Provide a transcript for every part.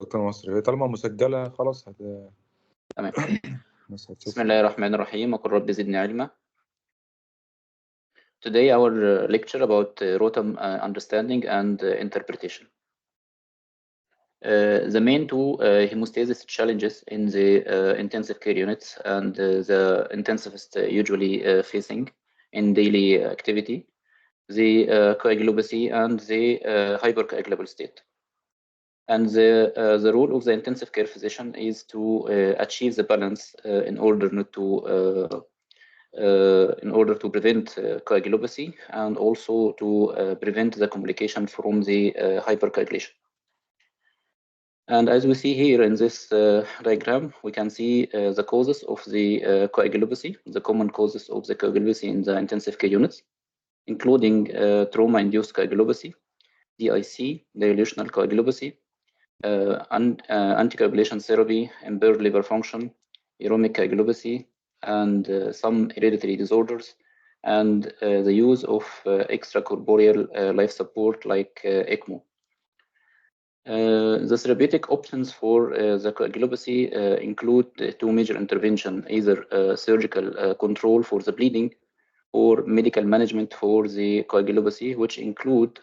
دكتور مصري، هي طالما مسجلة خلاص تمام. الناس هتشوف. بسم الله الرحمن الرحيم، وقل رب زدني علما. Today our lecture about ROTEM understanding and interpretation. The main two hemostasis challenges in the intensive care units and the intensivist usually facing in daily activity, the coagulopathy and the hypercoagulable state. And the role of the intensive care physician is to achieve the balance in order to prevent coagulopathy and also to prevent the complication from the hypercoagulation. And as we see here in this diagram, we can see the causes of the coagulopathy, the common causes of the coagulopathy in the intensive care units, including trauma-induced coagulopathy, DIC, dilutional coagulopathy, anticoagulation therapy, impaired liver function, aeromic coagulopathy, and some hereditary disorders, and the use of extracorporeal life support like ECMO. The therapeutic options for the coagulopathy include two major interventions, either surgical control for the bleeding or medical management for the coagulopathy, which include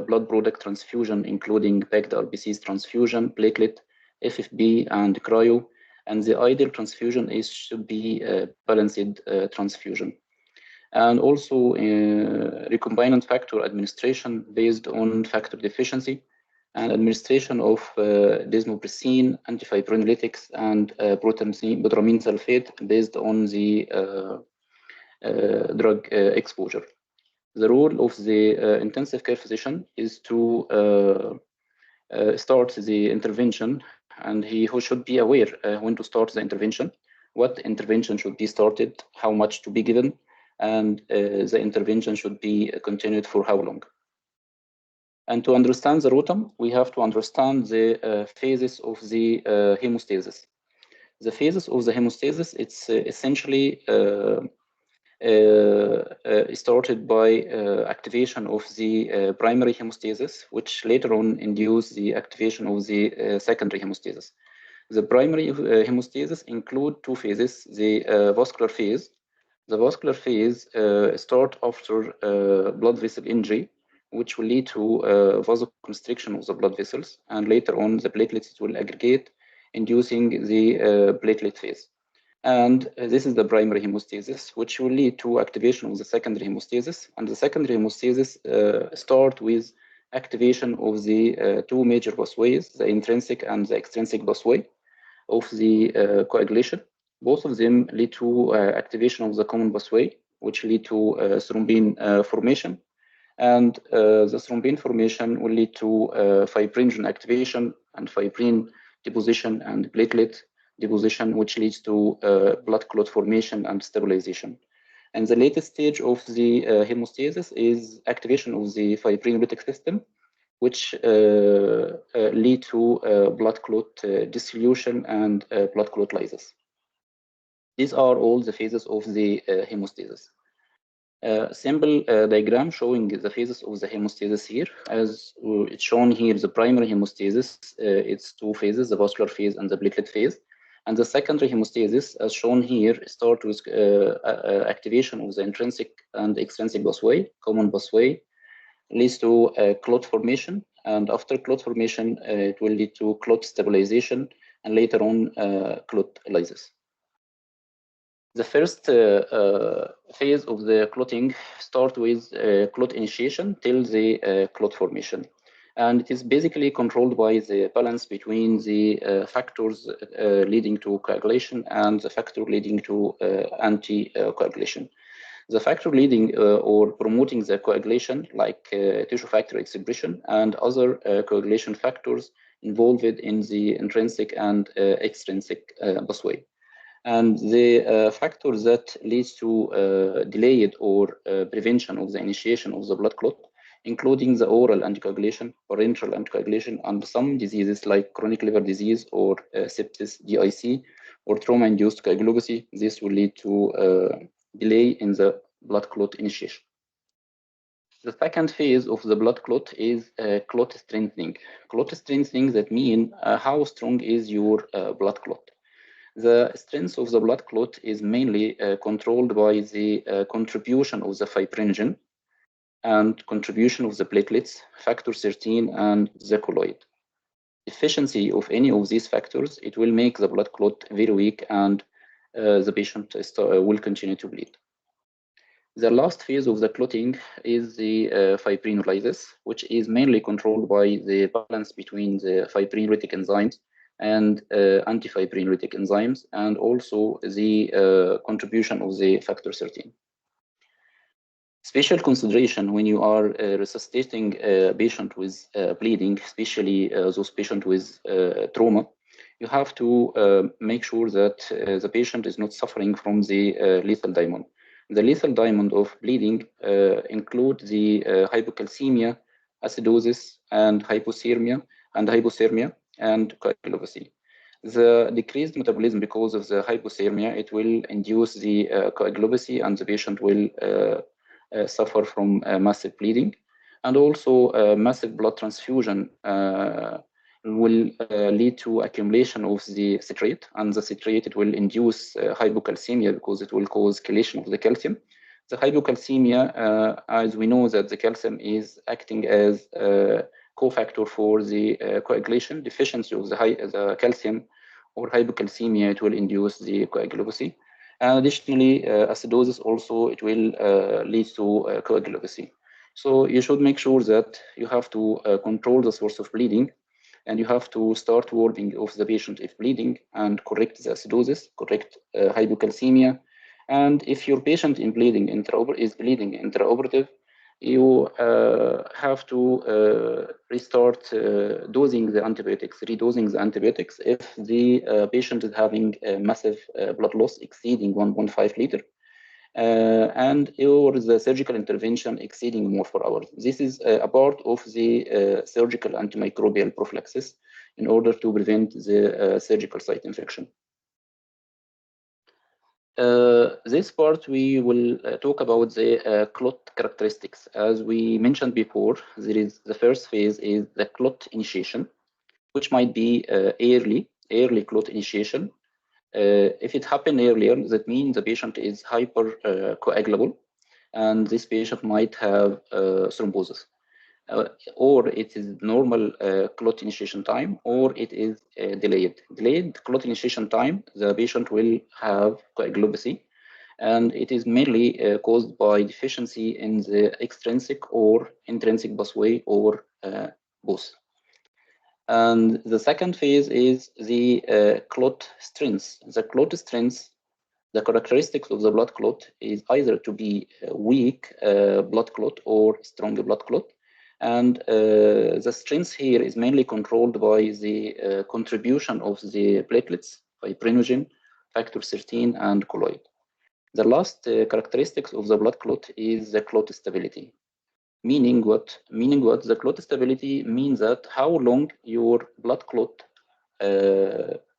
blood product transfusion, including packed RBCs transfusion, platelet, FFB, and cryo. And the ideal transfusion should be balanced transfusion. And also recombinant factor administration based on factor deficiency, and administration of desmopressin, antifibrinolytics, and protamine sulfate based on the drug exposure. The role of the intensive care physician is to start the intervention, and he should be aware when to start the intervention, what intervention should be started, how much to be given, and the intervention should be continued for how long. And to understand the ROTEM, we have to understand the phases of the hemostasis. The phases of the hemostasis, it's essentially started by activation of the primary hemostasis, which later on induce the activation of the secondary hemostasis. The primary hemostasis include two phases, the vascular phase. The vascular phase start after blood vessel injury, which will lead to vasoconstriction of the blood vessels, and later on the platelets will aggregate, inducing the platelet phase. And this is the primary hemostasis, which will lead to activation of the secondary hemostasis. And the secondary hemostasis start with activation of the two major busways, the intrinsic and the extrinsic busway of the coagulation. Both of them lead to activation of the common busway, which lead to thrombin formation. And the thrombin formation will lead to fibrinogen activation and fibrin deposition and platelet deposition, which leads to blood clot formation and stabilization. And the latest stage of the hemostasis is activation of the fibrinolytic system, which lead to blood clot dissolution and blood clot lysis. These are all the phases of the hemostasis. Simple diagram showing the phases of the hemostasis here. As it's shown here, the primary hemostasis, it's two phases, the vascular phase and the platelet phase. And the secondary hemostasis, as shown here, start with activation of the intrinsic and extrinsic busway, common busway, leads to clot formation. And after clot formation, it will lead to clot stabilization, and later on, clot lysis. The first phase of the clotting starts with clot initiation till the clot formation. And it is basically controlled by the balance between the factors leading to coagulation and the factor leading to anticoagulation. The factor leading or promoting the coagulation, like tissue factor expression and other coagulation factors involved in the intrinsic and extrinsic busway. And the factors that leads to delayed or prevention of the initiation of the blood clot, including the oral anticoagulation, parenteral anticoagulation, and some diseases like chronic liver disease or sepsis, DIC, or trauma-induced coagulopathy. This will lead to delay in the blood clot initiation. The second phase of the blood clot is clot strengthening. Clot strengthening, that means how strong is your blood clot. The strength of the blood clot is mainly controlled by the contribution of the fibrinogen and contribution of the platelets, factor 13, and the colloid. Deficiency of any of these factors, it will make the blood clot very weak, and the patient will continue to bleed. The last phase of the clotting is the fibrinolysis, which is mainly controlled by the balance between the fibrinolytic enzymes and antifibrinolytic enzymes, and also the contribution of the factor 13. Special consideration when you are resuscitating a patient with bleeding, especially those patients with trauma, you have to make sure that the patient is not suffering from the lethal diamond. The lethal diamond of bleeding include the hypocalcemia, acidosis, and hypothermia, and coagulopathy. The decreased metabolism because of the hypothermia, it will induce the coagulopathy, and the patient will suffer from massive bleeding. And also massive blood transfusion will lead to accumulation of the citrate, and the citrate, it will induce hypocalcemia because it will cause chelation of the calcium. The hypocalcemia, as we know that the calcium is acting as a cofactor for the coagulation. Deficiency of the calcium or hypocalcemia, it will induce the coagulopathy. And additionally, acidosis also, it will lead to coagulopathy. So you should make sure that you have to control the source of bleeding, and you have to start warming of the patient if bleeding, and correct the acidosis, correct hypocalcemia. And if your patient is bleeding intraoperative, you have to restart redosing the antibiotics if the patient is having a massive blood loss exceeding 1.5 liter. Or the surgical intervention exceeding more 4 hours. This is a part of the surgical antimicrobial prophylaxis in order to prevent the surgical site infection. This part we will talk about the clot characteristics. As we mentioned before, there is the first phase is the clot initiation, which might be early clot initiation. If it happened earlier, that means the patient is hypercoagulable, and this patient might have thrombosis. Or it is normal clot initiation time, or it is delayed. Delayed clot initiation time, the patient will have coagulopathy, and it is mainly caused by deficiency in the extrinsic or intrinsic pathway, or both. And the second phase is the clot strength. The clot strength, the characteristics of the blood clot is either to be a weak blood clot or strong blood clot. And the strength here is mainly controlled by the contribution of the platelets, fibrinogen, factor 13, and colloid. The last characteristics of the blood clot is the clot stability. Meaning what? The clot stability means that how long your blood clot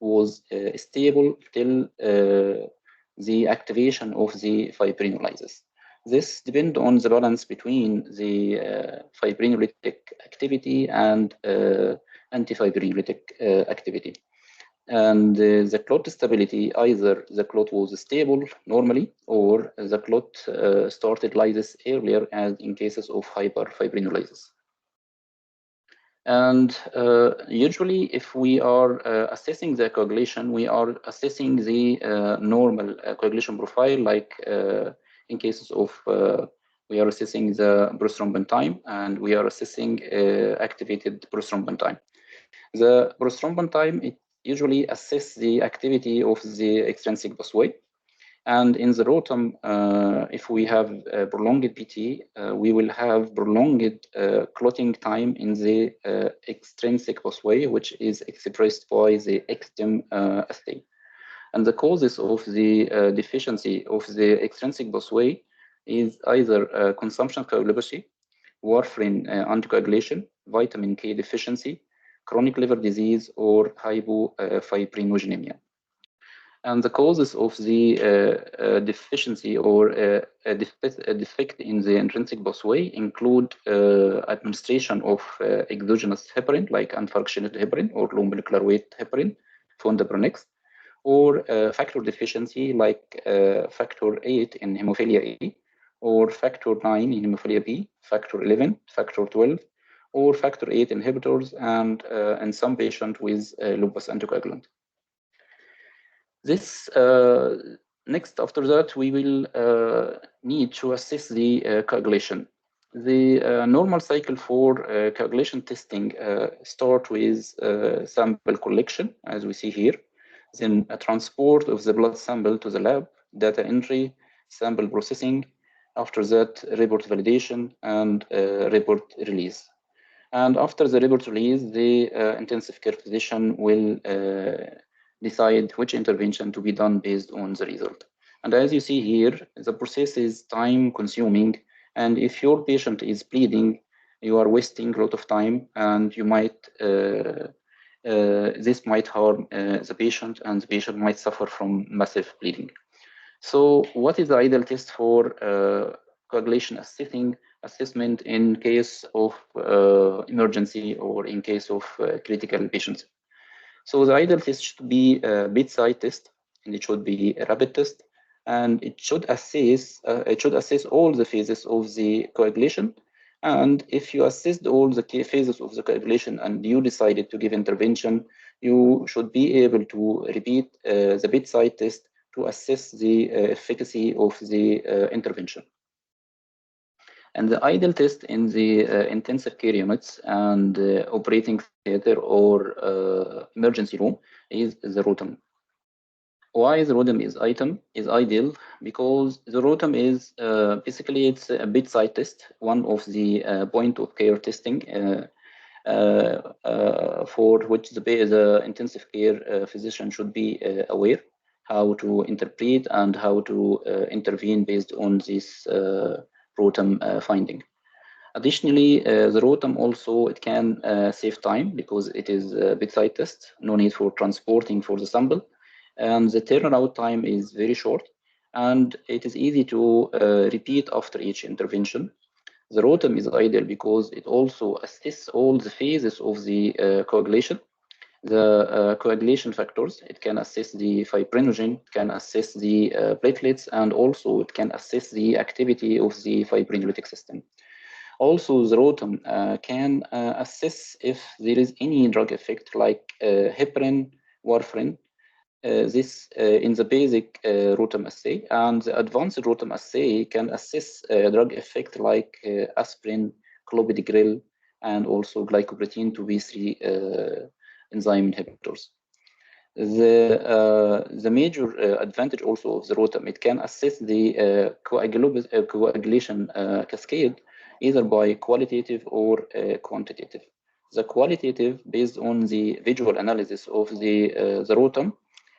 was stable till the activation of the fibrinolysis. This depends on the balance between the fibrinolytic activity and antifibrinolytic activity. And the clot stability, either the clot was stable normally, or the clot started lysis earlier, as in cases of hyperfibrinolysis. And usually, if we are assessing the coagulation, we are assessing the normal coagulation profile, like in cases of we are assessing the prothrombin time, and we are assessing activated prothrombin time. The prothrombin time, it usually assess the activity of the extrinsic pathway. And in the ROTEM, if we have prolonged PT, we will have prolonged clotting time in the extrinsic pathway, which is expressed by the XTEM assay. And the causes of the deficiency of the extrinsic pathway is either consumption coagulopathy, warfarin anticoagulation, vitamin K deficiency, chronic liver disease, or hypofibrinogenemia. And the causes of the deficiency or a defect in the intrinsic pathway include administration of exogenous heparin, like unfractionated heparin or low molecular weight heparin, fondaparinux, or factor deficiency like factor 8 in hemophilia A, or factor 9 in hemophilia B, factor 11, factor 12, or factor 8 inhibitors, and in some patients with lupus anticoagulant. This next, after that, we will need to assess the coagulation. The normal cycle for coagulation testing start with sample collection, as we see here, then a transport of the blood sample to the lab, data entry, sample processing, after that report validation and report release. And after the report release, the intensive care physician will decide which intervention to be done based on the result. And as you see here, the process is time consuming. And if your patient is bleeding, you are wasting a lot of time, and you might this might harm the patient, and the patient might suffer from massive bleeding. So what is the ideal test for coagulation assessment in case of emergency or in case of critical patients? So the ideal test should be a bedside test, and it should be a rapid test, and it should assess all the phases of the coagulation. And if you assessed all the key phases of the coagulation and you decided to give intervention, you should be able to repeat the bedside test to assess the efficacy of the intervention. And the ideal test in the intensive care units and operating theater or emergency room is the ROTEM. Why the ROTEM is ideal? Because the ROTEM is basically it's a bedside test, one of the point of care testing for which the intensive care physician should be aware how to interpret and how to intervene based on this ROTEM finding. Additionally, the ROTEM also, it can save time because it is a bedside test, no need for transporting for the sample, and the turnaround time is very short, and it is easy to repeat after each intervention. The ROTEM is ideal because it also assists all the phases of the coagulation. The coagulation factors, it can assess the fibrinogen, it can assess the platelets, and also it can assess the activity of the fibrinolytic system. Also, the ROTEM can assess if there is any drug effect like heparin, warfarin, this in the basic ROTEM assay, and the advanced ROTEM assay can assess drug effect like aspirin, clopidogrel, and also glycoprotein 2B3 enzyme inhibitors. The major advantage also of the ROTEM, it can assess the coagulation cascade either by qualitative or quantitative. The qualitative, based on the visual analysis of the ROTEM,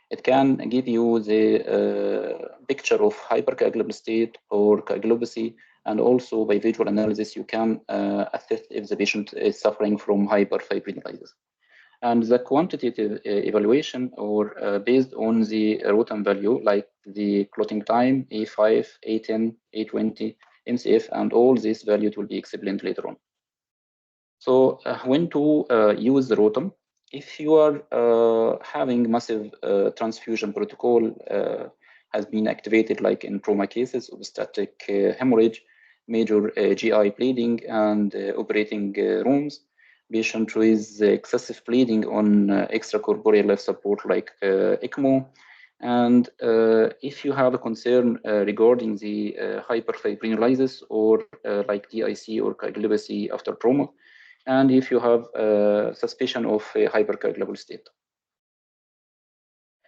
it can give you the picture of hypercoagulable state or coagulopathy, and also by visual analysis, you can assess if the patient is suffering from hyperfibrinolysis. And the quantitative evaluation, or based on the ROTEM value, like the clotting time, A5, A10, A20, MCF, and all these values will be explained later on. So when to use the ROTEM? If you are having massive transfusion protocol has been activated, like in trauma cases, obstetric hemorrhage, major GI bleeding, and operating rooms, patient with excessive bleeding on extracorporeal life support like ECMO. And if you have a concern regarding the hyperfibrinolysis or like DIC or coagulopathy after trauma, and if you have suspicion of a hypercoagulable state.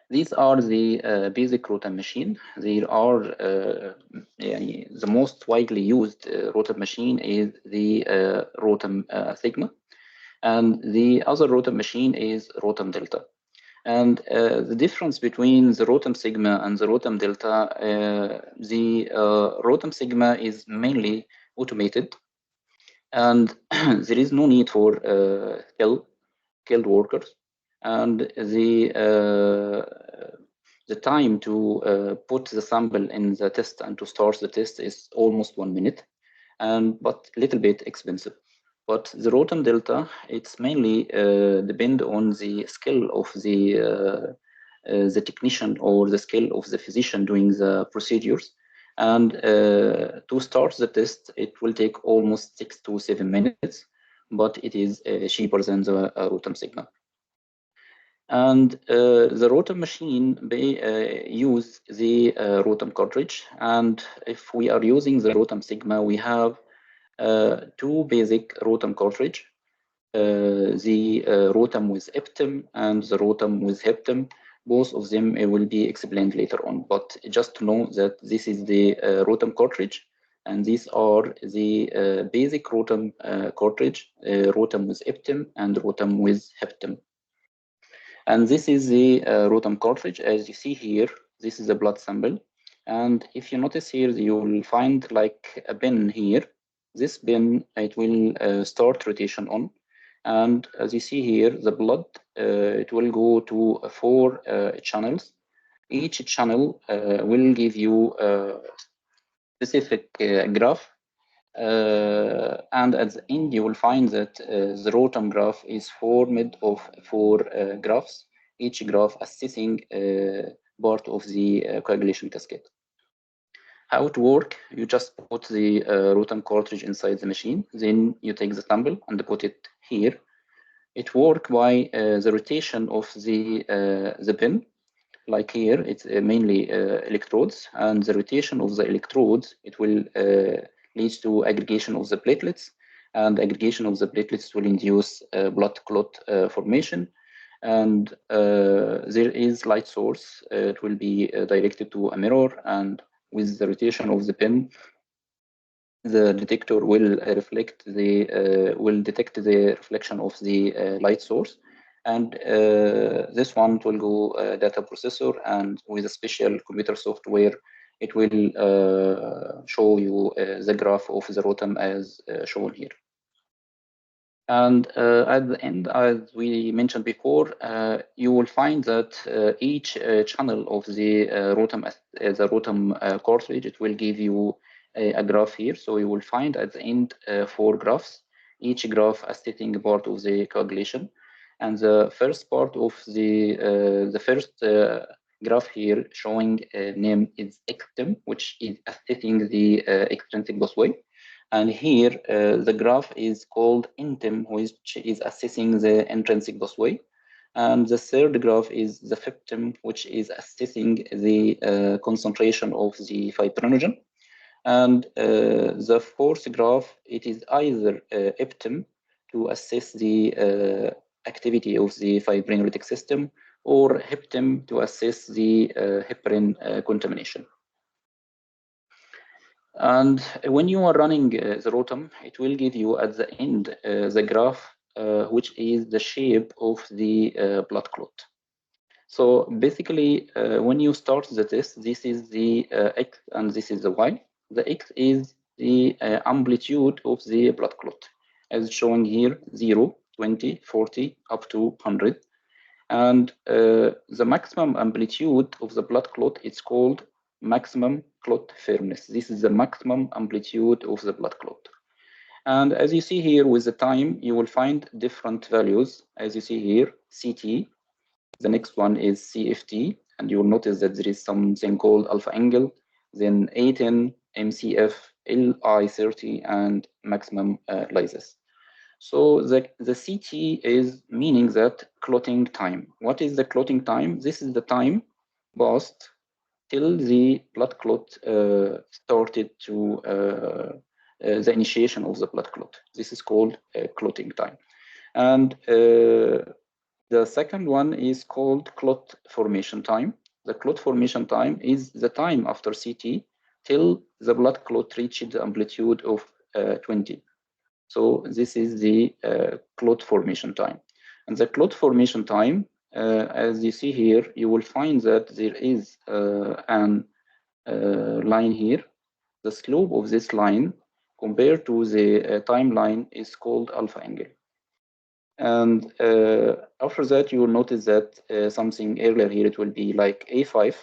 These are the basic ROTEM machine. There are the most widely used ROTEM machine is the ROTEM Sigma, and the other ROTEM machine is ROTEM Delta. And the difference between the ROTEM Sigma and the ROTEM Delta, the ROTEM Sigma is mainly automated, and there is no need for skilled workers, and the the time to put the sample in the test and to start the test is almost 1 minute, but a little bit expensive. But the ROTEM delta, it's mainly depend on the skill of the technician or the skill of the physician doing the procedures. And to start the test, it will take almost 6 to 7 minutes, but it is cheaper than the ROTEM signal. And the ROTEM machine use the ROTEM cartridge. And if we are using the ROTEM Sigma, we have two basic ROTEM cartridge, the ROTEM with EPTEM and the ROTEM with HEPTEM. Both of them will be explained later on, but just to know that this is the ROTEM cartridge, and these are the basic ROTEM cartridge, ROTEM with EPTEM and ROTEM with HEPTEM. And this is the ROTEM cartridge. As you see here, this is a blood sample. And if you notice here, you will find like a pin here. This pin, it will start rotation on. And as you see here, the blood, it will go to 4 channels. Each channel will give you a specific graph. And at the end, you will find that the ROTEM graph is formed of 4 graphs, each graph assessing part of the coagulation cascade. How it works, you just put the ROTEM cartridge inside the machine, then you take the sample and put it here. It works by the rotation of the pin. Like here, it's mainly electrodes, and the rotation of the electrodes, it will lead to aggregation of the platelets, and aggregation of the platelets will induce blood clot formation. And there is light source. It will be directed to a mirror, and with the rotation of the pin, the detector will detect the reflection of the light source. And this one will go data processor, and with a special computer software, it will show you the graph of the ROTEM as shown here. And at the end, as we mentioned before, you will find that each channel of the ROTEM cartridge, it will give you a graph here. So you will find at the end 4 graphs, each graph assessing part of the coagulation. And the first part of the first graph here showing name is EXTEM, which is assessing the extrinsic pathway. And here, the graph is called INTEM, which is assessing the intrinsic pathway. And the third graph is the FEPTEM, which is assessing the concentration of the fibrinogen. And the fourth graph, it is either EPTEM to assess the activity of the fibrinolytic system, or HEPTEM to assess the heparin contamination. And when you are running the ROTEM, it will give you at the end the graph, which is the shape of the blood clot. So basically, when you start the test, this is the X and this is the Y. The X is the amplitude of the blood clot, as shown here, 0, 20, 40, up to 100. And the maximum amplitude of the blood clot is called maximum clot firmness. This is the maximum amplitude of the blood clot. And as you see here with the time, you will find different values. As you see here, CT, the next one is CFT, and you will notice that there is something called alpha angle, then A10, MCF, LI30, and maximum lysis. So the CT is meaning that clotting time. What is the clotting time? This is the time passed till the blood clot started to the initiation of the blood clot. This is called clotting time. And the second one is called clot formation time. The clot formation time is the time after CT till the blood clot reached the amplitude of 20. So this is the clot formation time. And the clot formation time, as you see here, you will find that there is an line here. The slope of this line compared to the timeline is called alpha angle. And after that, you will notice that something earlier here, it will be like A5.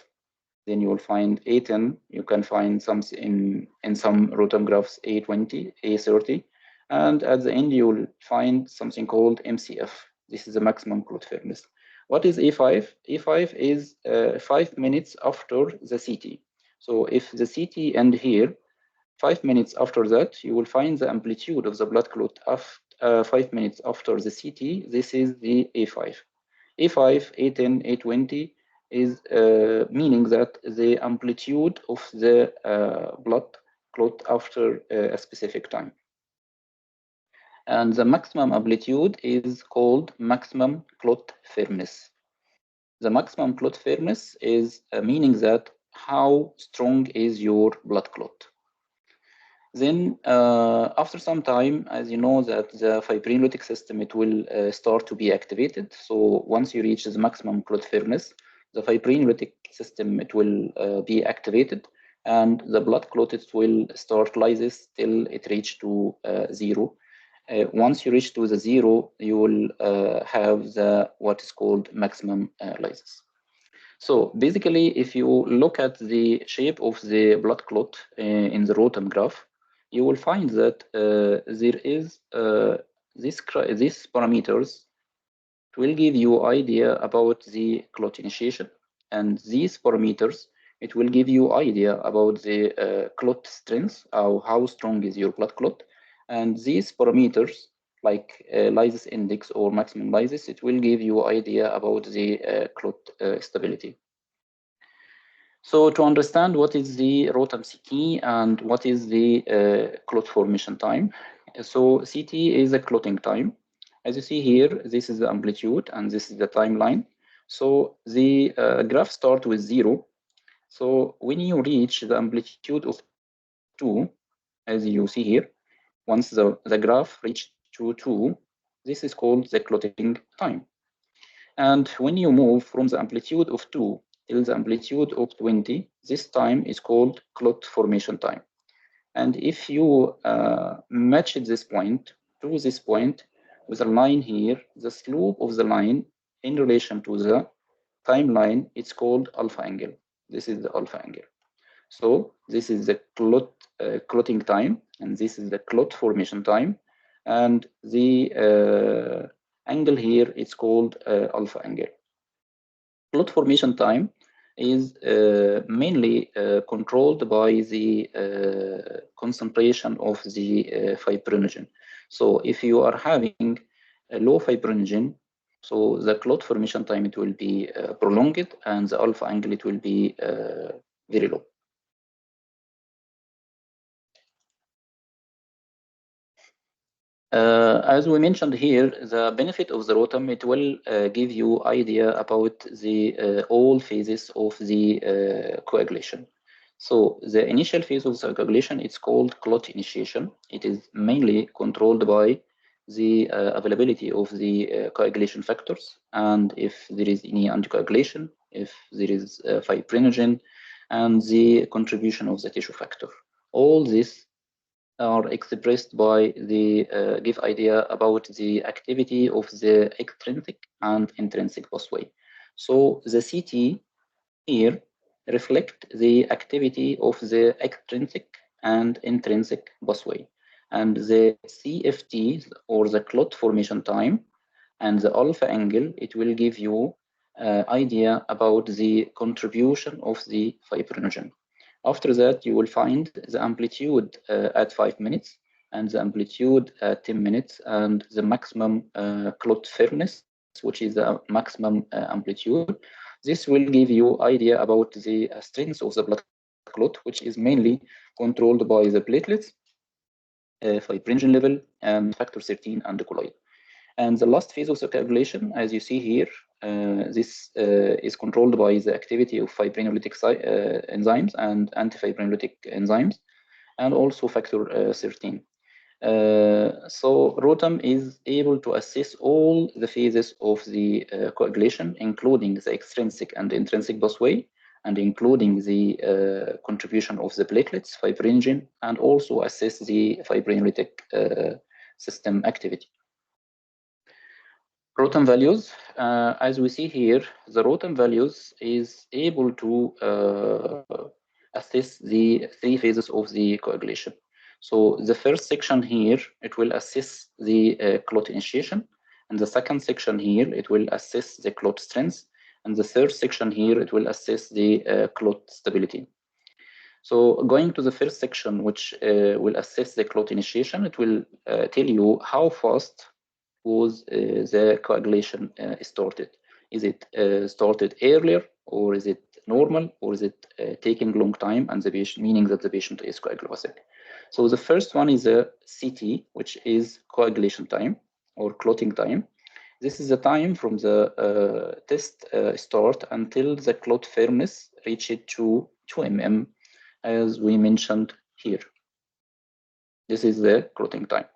Then you will find A10. You can find something in some ROTEM graphs A20, A30. And at the end, you will find something called MCF. This is the maximum clot firmness. What is A5? A5 is 5 minutes after the CT. So if the CT end here, 5 minutes after that, you will find the amplitude of the blood clot after 5 minutes after the CT. This is the A5. A5, A10, A20 is meaning that the amplitude of the blood clot after a specific time. And the maximum amplitude is called maximum clot firmness. The maximum clot firmness is meaning that how strong is your blood clot. Then after some time, as you know that the fibrinolytic system, it will start to be activated. So once you reach the maximum clot firmness, the fibrinolytic system, it will be activated, and the blood clot, it will start lysis till it reach to 0. Once you reach to the 0, you will have the what is called maximum lysis. So basically, if you look at the shape of the blood clot in the ROTEM graph, you will find that there is these parameters. It will give you idea about the clot initiation, and these parameters, it will give you idea about the clot strength, how strong is your blood clot, and these parameters like lysis index or maximum lysis, it will give you idea about the clot stability. So to understand what is the ROTEM CT and what is the clot formation time. So CT is a clotting time. As you see here, this is the amplitude and this is the timeline. So the graph starts with 0. So when you reach the amplitude of 2, as you see here, once the graph reached to 2, this is called the clotting time. And when you move from the amplitude of 2 till the amplitude of 20, this time is called clot formation time. And if you match this point to this point with a line here, the slope of the line in relation to the timeline, it's called alpha angle. This is the alpha angle. So this is the clotting time, and this is the clot formation time. And the angle here, it's called alpha angle. Clot formation time is mainly controlled by the concentration of the fibrinogen. So if you are having a low fibrinogen, so the clot formation time, it will be prolonged, and the alpha angle, it will be very low. As we mentioned here, the benefit of the ROTEM, it will give you idea about the all phases of the coagulation. So the initial phase of the coagulation, it's called clot initiation. It is mainly controlled by the availability of the coagulation factors, and if there is any anticoagulation, if there is fibrinogen, and the contribution of the tissue factor. All this are expressed by the give idea about the activity of the extrinsic and intrinsic pathway. So the CT here reflect the activity of the extrinsic and intrinsic pathway, and the CFT or the clot formation time and the alpha angle, it will give you idea about the contribution of the fibrinogen. After that, you will find the amplitude at 5 minutes and the amplitude at 10 minutes and the maximum clot firmness, which is the maximum amplitude. This will give you idea about the strength of the blood clot, which is mainly controlled by the platelets, fibrinogen level, and factor 13 and the colloid. And the last phase of the coagulation, as you see here, this is controlled by the activity of fibrinolytic enzymes and antifibrinolytic enzymes, and also factor 13. So ROTEM is able to assess all the phases of the coagulation, including the extrinsic and intrinsic pathway, and including the contribution of the platelets, fibrinogen, and also assess the fibrinolytic system activity. ROTEM values, as we see here, the ROTEM values is able to assess the 3 phases of the coagulation. So the first section here, it will assess the clot initiation, and the second section here, it will assess the clot strength, and the third section here, it will assess the clot stability. So going to the first section, which will assess the clot initiation, it will tell you how fast was the coagulation started. Is it started earlier, or is it normal, or is it taking long time, and the patient, meaning that the patient is coagulopathic. So the first one is a CT, which is coagulation time or clotting time. This is the time from the test start until the clot firmness reached to 2 mm, as we mentioned here. This is the clotting time.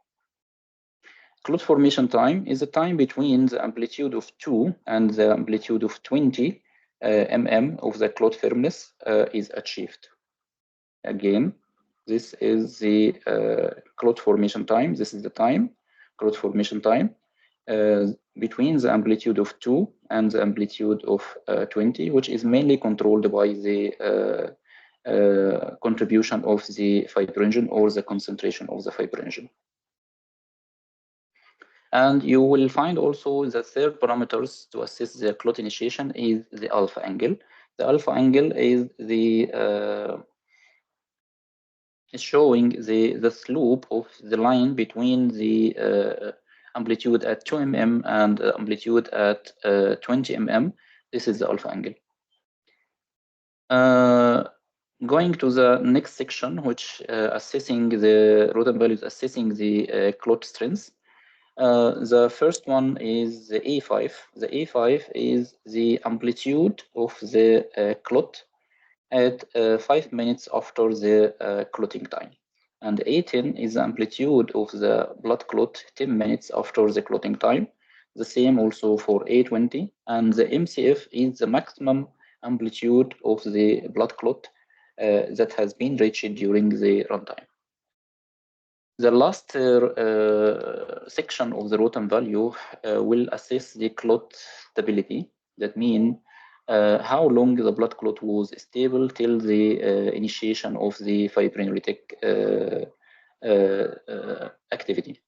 Clot formation time is the time between the amplitude of 2 and the amplitude of 20 mm of the clot firmness is achieved. Again, this is the clot formation time. This is the time, clot formation time, between the amplitude of 2 and the amplitude of 20, which is mainly controlled by the contribution of the fibrinogen or the concentration of the fibrinogen. And you will find also the third parameters to assess the clot initiation is the alpha angle. The alpha angle is the is showing the slope of the line between the amplitude at 2 mm and amplitude at 20 mm. This is the alpha angle. Going to the next section, which assessing the ROTEM values, assessing the clot strength. The first one is the A5. The A5 is the amplitude of the clot at 5 minutes after the clotting time. And A10 is the amplitude of the blood clot 10 minutes after the clotting time. The same also for A20. And the MCF is the maximum amplitude of the blood clot that has been reached during the runtime. The last section of the ROTEM value will assess the clot stability. That means how long the blood clot was stable till the initiation of the fibrinolytic activity.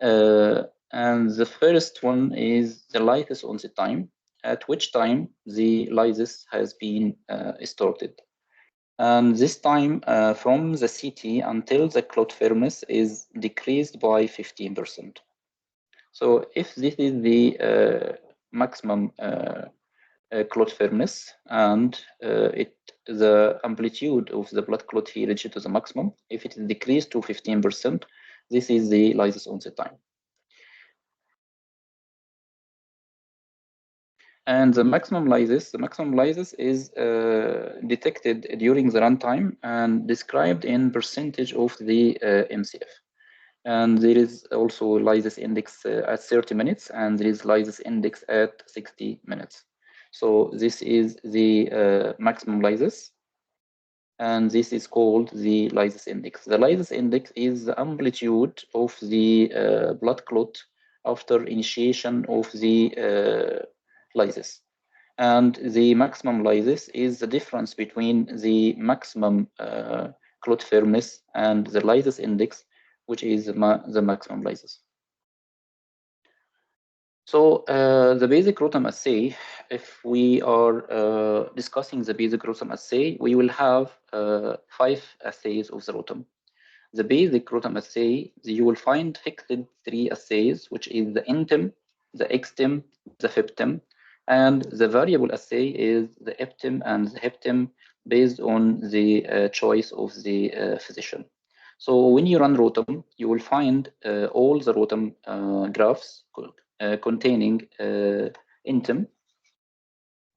And the first one is the lysis onset time, at which time the lysis has been started. And this time from the CT until the clot firmness is decreased by 15%. So if this is the maximum clot firmness and the amplitude of the blood clot here reached to the maximum, if it is decreased to 15%, this is the lysis onset time. And the maximum lysis is detected during the runtime and described in percentage of the MCF. And there is also lysis index at 30 minutes, and there is lysis index at 60 minutes. So this is the maximum lysis, and this is called the lysis index. The lysis index is the amplitude of the blood clot after initiation of the lysis. And the maximum lysis is the difference between the maximum clot firmness and the lysis index, which is the maximum lysis. So the basic ROTEM assay, if we are discussing the basic ROTEM assay, we will have 5 assays of the ROTEM. The basic ROTEM assay, you will find fixed 3 assays, which is the NTEM, the XTEM, the FIBTEM, and the variable assay is the EPTEM and the HEPTEM based on the choice of the physician. So when you run ROTEM, you will find all the ROTEM graphs containing NTEM,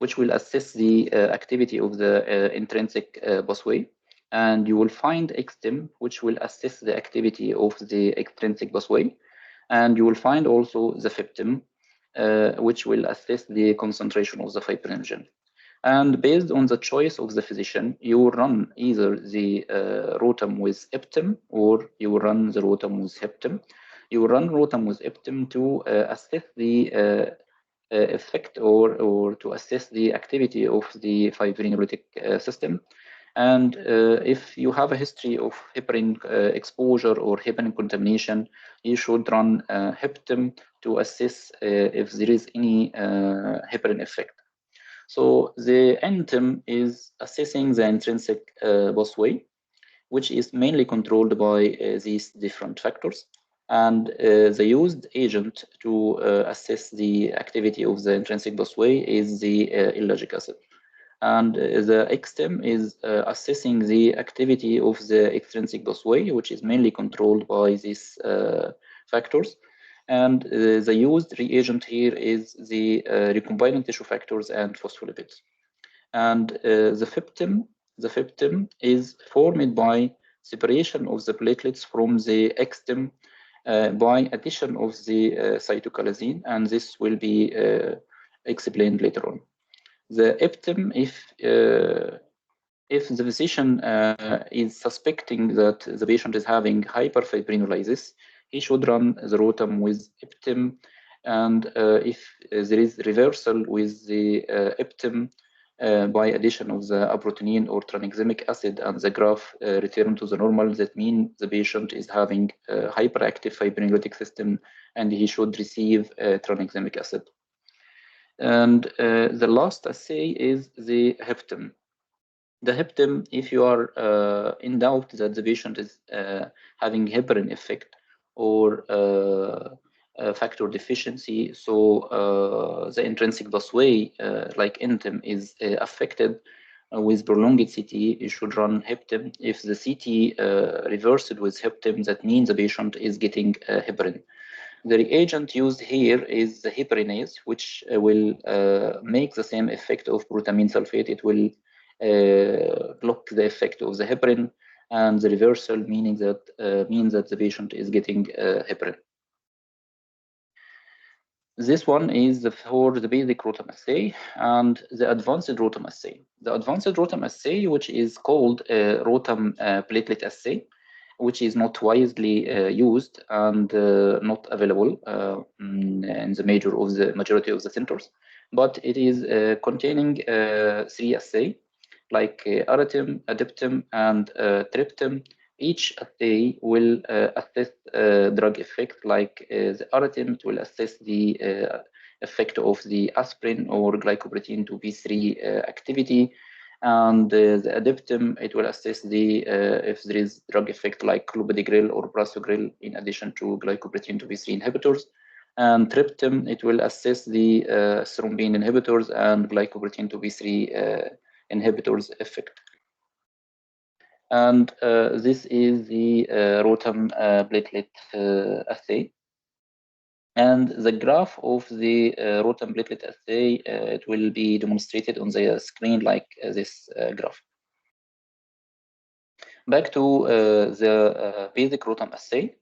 which will assess the activity of the intrinsic busway. And you will find XTEM, which will assess the activity of the extrinsic busway. And you will find also the FIBTEM, which will assess the concentration of the fibrinogen. And based on the choice of the physician, you will run either the ROTEM with EPTEM or you will run the ROTEM with HEPTEM. you run ROTEM with EPTIM to assess the effect or to assess the activity of the fibrinolytic system. And if you have a history of heparin exposure or heparin contamination, you should run HEPTIM to assess if there is any heparin effect. So the NTIM is assessing the intrinsic pathway, which is mainly controlled by these different factors. And the used agent to assess the activity of the intrinsic pathway is the ellagic acid. And the XTIM is assessing the activity of the extrinsic pathway, which is mainly controlled by these factors. And the used reagent here is the recombinant tissue factors and phospholipids. And the FIPTIM is formed by separation of the platelets from the XTIM by addition of the cytokalasin, and this will be explained later on. The EPTIM, if the physician is suspecting that the patient is having hyperfibrinolysis, he should run the ROTEM with EPTIM, and if there is reversal with the EPTIM by addition of the aprotinine or tranexamic acid and the graph return to the normal, that means the patient is having a hyperactive fibrinolytic system and he should receive tranexamic acid. And the last assay is the HEPTIM. The HEPTIM, if you are in doubt that the patient is having heparin effect or factor deficiency, so the intrinsic pathway like NTIM is affected with prolonged CT, you should run HEPTIM. If the CT reversed with HEPTIM, that means the patient is getting heparin. The reagent used here is the heparinase, which will make the same effect of glutamine sulfate. It will block the effect of the heparin, and the reversal means that the patient is getting heparin. This one is for the basic ROTEM assay and the advanced ROTEM assay. The advanced ROTEM assay, which is called ROTEM platelet assay, which is not widely used and not available in the majority of the centers, but it is containing 3 assays like ROTEM, ADEPTIM, and TRIPTIM. Each assay will assess drug effect, like the ROTEM will assess the effect of the aspirin or glycoprotein 2B3 activity, and the ADEPTIM, it will assess the if there is drug effect like clopidogrel or prasugrel in addition to glycoprotein 2B3 inhibitors. And TRIPTIM, it will assess the thrombin inhibitors and glycoprotein 2B3 inhibitors effect. And this is the ROTEM platelet assay. And the graph of the ROTEM platelet assay, it will be demonstrated on the screen like this graph. Back to the basic ROTEM assay.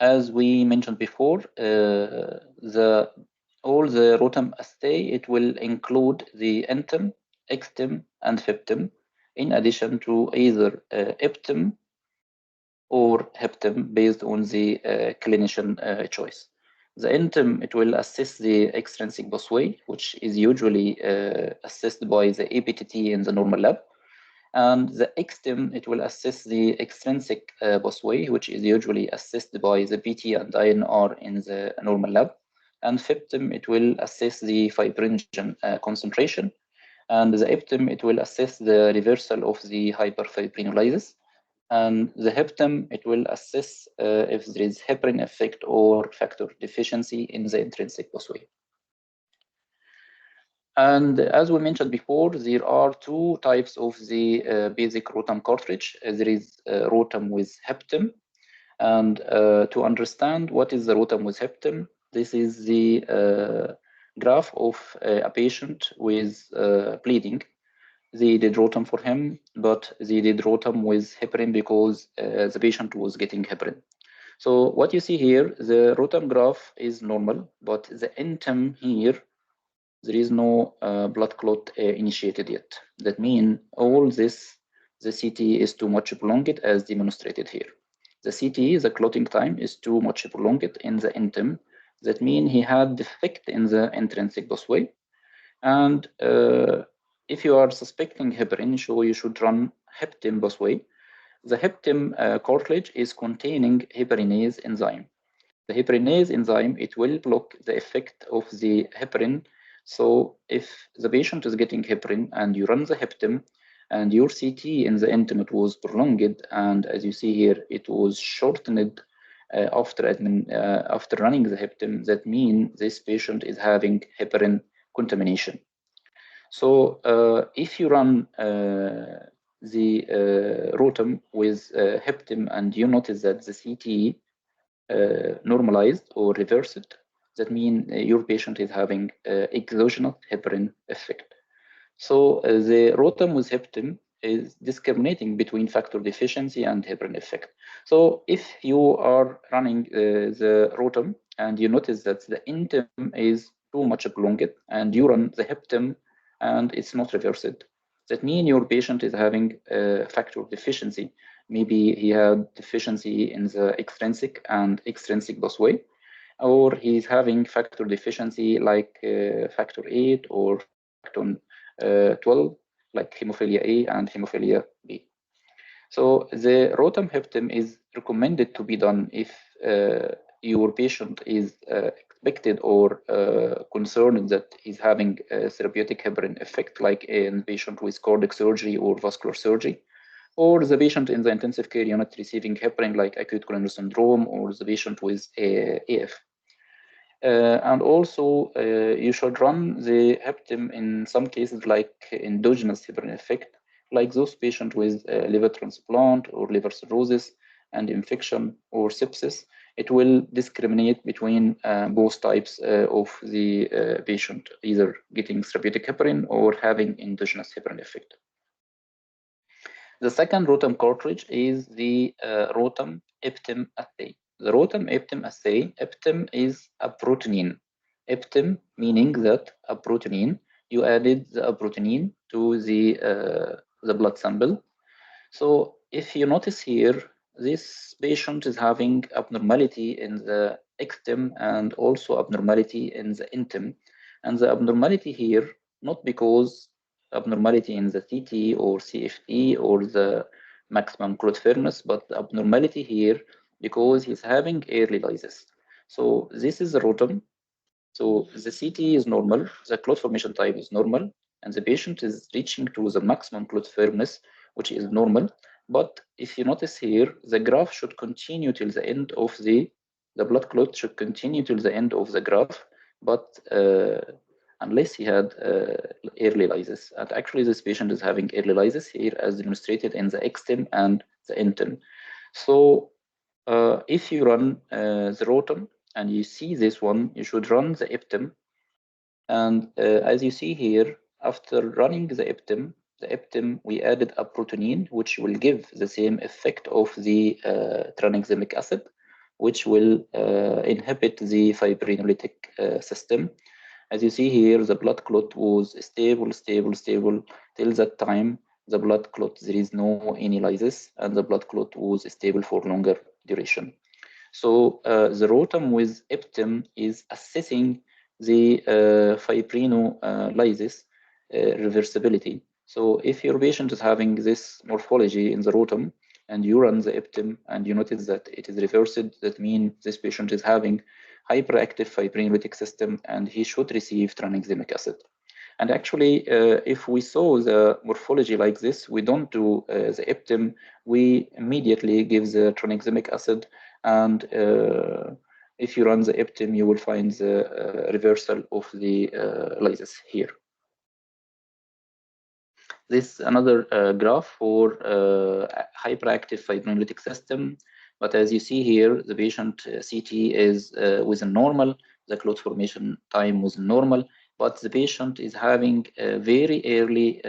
As we mentioned before, all the ROTEM assay, it will include the NTIM, XTIM, and FIPTIM, in addition to either EPTIM or HEPTIM based on the clinician choice. The NTIM, it will assess the extrinsic pathway, which is usually assessed by the APTT in the normal lab. And the XTIM, it will assess the extrinsic pathway, which is usually assessed by the PT and INR in the normal lab. And FIPTIM, it will assess the fibrinogen concentration. And the EPTIM, it will assess the reversal of the hyperfibrinolysis. And the HEPTIM, it will assess if there is heparin effect or factor deficiency in the intrinsic pathway. And as we mentioned before, there are 2 types of the basic ROTEM cartridge. There is ROTEM with HEPTIM. And to understand what is the ROTEM with HEPTIM, this is the graph of a patient with bleeding. They did ROTEM for him, but they did ROTEM with heparin because the patient was getting heparin. So what you see here, the ROTEM graph is normal, but the NTIM here, there is no blood clot initiated yet. That means all this, the CT is too much prolonged as demonstrated here. the CT, the clotting time, is too much prolonged in the intim. That means he had defect in the intrinsic pathway. And if you are suspecting heparin, so you should run heptim pathway. The heptim cartilage is containing heparinase enzyme. The heparinase enzyme, it will block the effect of the heparin. So if the patient is getting heparin and you run the heptim and your CT in the intimate was prolonged, and as you see here, it was shortened after running the heptim, that means this patient is having heparin contamination. So if you run the ROTEM with heptim and you notice that the CT normalized or reversed, that means your patient is having exogenous heparin effect. So the ROTEM with heptim is discriminating between factor deficiency and heparin effect. So if you are running the ROTEM and you notice that the intim is too much prolonged and you run the heptim and it's not reversed, that means your patient is having factor deficiency. Maybe he had deficiency in the extrinsic and extrinsic pathway, or he's having factor deficiency like factor 8 or factor 12, like hemophilia A and hemophilia B. So the ROTEM heptim is recommended to be done if your patient is expected or concerned that he's having a therapeutic heparin effect, like in patient with cardiac surgery or vascular surgery, or the patient in the intensive care unit receiving heparin like acute coronary syndrome, or the patient with AF. And also, you should run the heptim in some cases like endogenous heparin effect, like those patients with liver transplant or liver cirrhosis and infection or sepsis. It will discriminate between both types of the patient, either getting therapeutic heparin or having endogenous heparin effect. The second ROTEM cartridge is the ROTEM heptim assay. The ROTEM heptim assay, heptim is a protein. Heptim meaning that a protein, you added the protein to the blood sample. So if you notice here, this patient is having abnormality in the ectim and also abnormality in the intim. And the abnormality here, not because abnormality in the CT or CFT or the maximum clot firmness, but the abnormality here because he's having early lysis. So this is the ROTEM. So the CT is normal, the clot formation type is normal, and the patient is reaching to the maximum clot firmness, which is normal. But if you notice here, the graph should continue till the end of the blood clot should continue till the end of the graph, but unless he had early lysis. And actually this patient is having early lysis here as demonstrated in the extim and the intim. So if you run the ROTEM and you see this one, you should run the heptim. And as you see here, after running the heptim, we added a protein which will give the same effect of the tranexamic acid, which will inhibit the fibrinolytic system. As you see here, the blood clot was stable till that time. The blood clot, there is no any lysis, and the blood clot was stable for longer duration. So the ROTEM with heptim is assessing the fibrinolysis reversibility. So if your patient is having this morphology in the ROTEM and you run the heptim and you notice that it is reversed, that means this patient is having hyperactive fibrinolytic system and he should receive tranexamic acid. And actually, if we saw the morphology like this, we don't do the heptim, we immediately give the tranexamic acid. And if you run the heptim, you will find the reversal of the lysis here. This another graph for hyperactive fibrinolytic system. But as you see here, the patient CT is within normal, the clot formation time was normal, but the patient is having a very early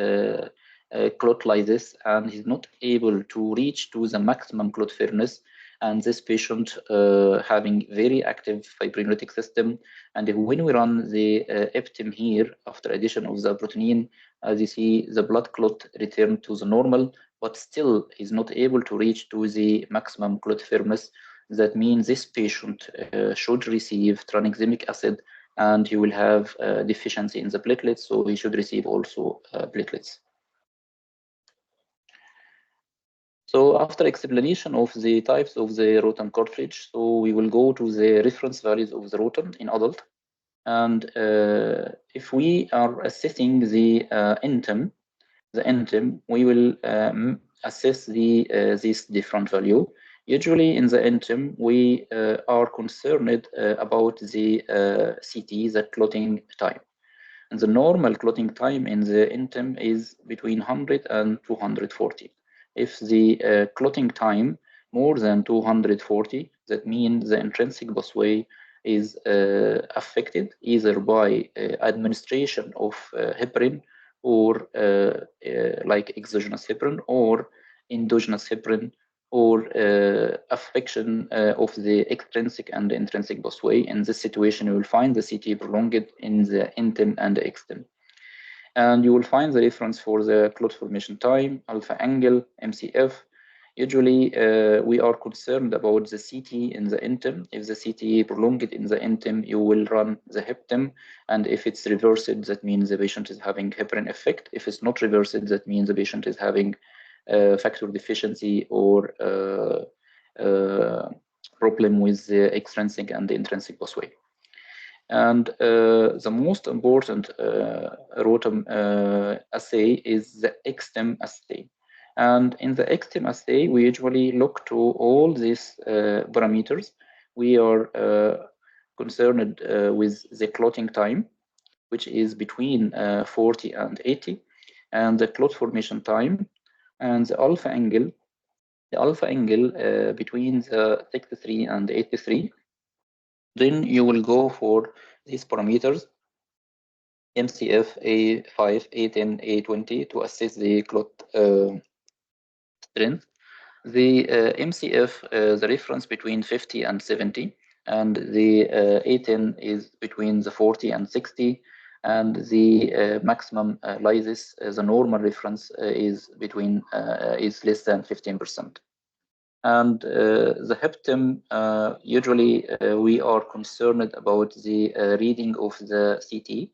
clot lysis and he's not able to reach to the maximum clot firmness. And this patient having very active fibrinolytic system. And when we run the heptim here, after addition of the protein, as you see, the blood clot returned to the normal but still is not able to reach to the maximum clot firmness, that means this patient should receive tranexamic acid, and he will have deficiency in the platelets, so he should receive also platelets. So after explanation of the types of the ROTEM cartridge, so we will go to the reference values of the ROTEM in adult. And if we are assessing the NTEM, we will assess this different value. Usually in the NTEM, we are concerned about the CT, the clotting time. And the normal clotting time in the NTEM is between 100 and 240. If the clotting time more than 240, that means the intrinsic pathway is affected either by administration of heparin or like exogenous heparin or endogenous heparin, or affection of the extrinsic and intrinsic pathway. In this situation, you will find the CT prolonged in the NTEM and the extem. And you will find the reference for the clot formation time, alpha angle, MCF. Usually, we are concerned about the CT in the NTEM. If the CT prolonged in the NTEM, you will run the HEPTEM. And if it's reversed, that means the patient is having heparin effect. If it's not reversed, that means the patient is having factor deficiency or problem with the extrinsic and the intrinsic pathway. And the most important ROTEM assay is the extem assay. And in the extem assay, we usually look to all these parameters. We are concerned with the clotting time, which is between 40 and 80, and the clot formation time, and the alpha angle. The alpha angle between the 63 and 83. Then you will go for these parameters, MCF, A5, A10, A20, to assess the clot strength. The MCF, the reference between 50 and 70, and the A10 is between the 40 and 60, and the maximum lysis, the normal reference is between is less than 15%. And the HEPTEM, usually we are concerned about the reading of the CT.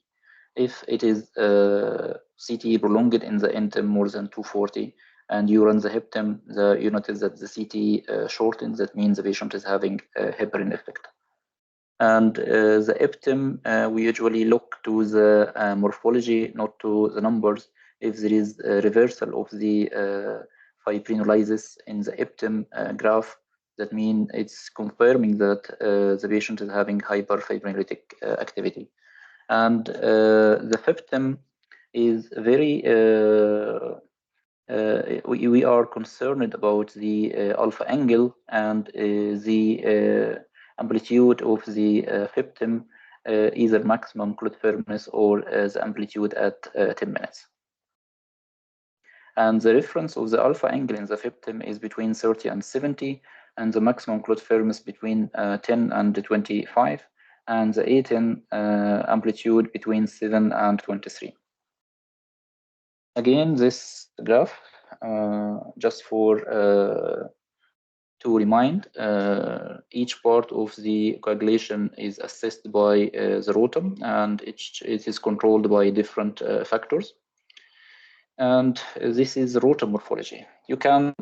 If it is CT prolonged in the NTEM more than 240, and you run the HEPTEM, you notice that the CT shortens, that means the patient is having a heparin effect. And the EPTEM, we usually look to the morphology, not to the numbers. If there is a reversal of the fibrinolysis in the EPTEM graph, that means it's confirming that the patient is having hyperfibrinolytic activity. And the HEPTEM is very, we are concerned about the alpha angle and the amplitude of the HEPTEM, either maximum clot firmness or the amplitude at 10 minutes. And the reference of the alpha angle in the HEPTEM is between 30 and 70, and the maximum clot firmness between 10 and 25, and the A10 amplitude between 7 and 23. Again, this graph, just for to remind, each part of the coagulation is assessed by the ROTEM, and it is controlled by different factors. And this is ROTEM morphology. You can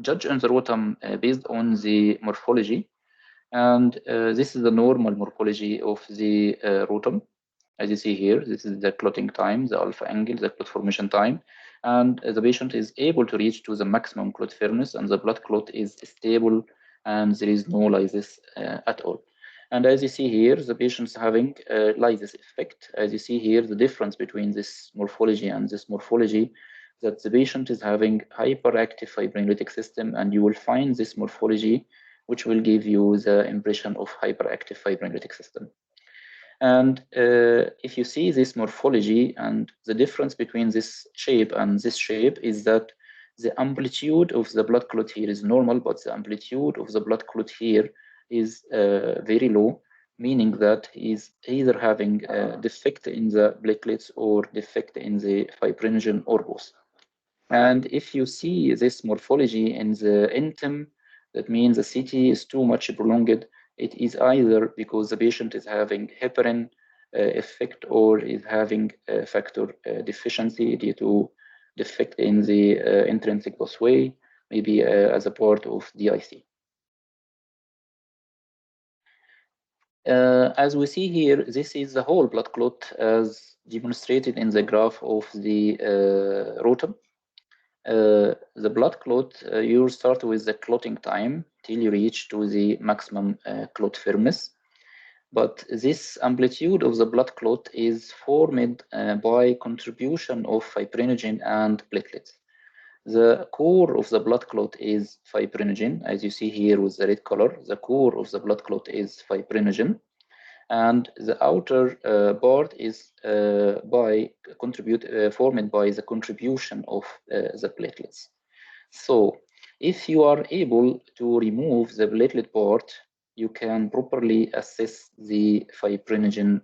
judge on the ROTEM based on the morphology, and this is the normal morphology of the ROTEM. As you see here, this is the clotting time, the alpha angle, the clot formation time, and the patient is able to reach to the maximum clot firmness, and the blood clot is stable, and there is no lysis at all. And as you see here, the patient is having a lysis effect. As you see here, the difference between this morphology and this morphology, that the patient is having hyperactive fibrinolytic system, and you will find this morphology, which will give you the impression of hyperactive fibrinolytic system. And if you see this morphology, and the difference between this shape and this shape is that the amplitude of the blood clot here is normal, but the amplitude of the blood clot here is very low, meaning that he's either having a defect in the platelets or defect in the fibrinogen or both. And if you see this morphology in the intim, that means the CT is too much prolonged. It is either because the patient is having heparin effect or is having factor deficiency due to defect in the intrinsic pathway, maybe as a part of DIC. As we see here, this is the whole blood clot as demonstrated in the graph of the ROTEM. The blood clot, you start with the clotting time till you reach to the maximum clot firmness. But this amplitude of the blood clot is formed by contribution of fibrinogen and platelets. The core of the blood clot is fibrinogen, as you see here with the red color. The core of the blood clot is fibrinogen, and the outer part is formed by the contribution of the platelets. So if you are able to remove the platelet part, you can properly assess the fibrinogen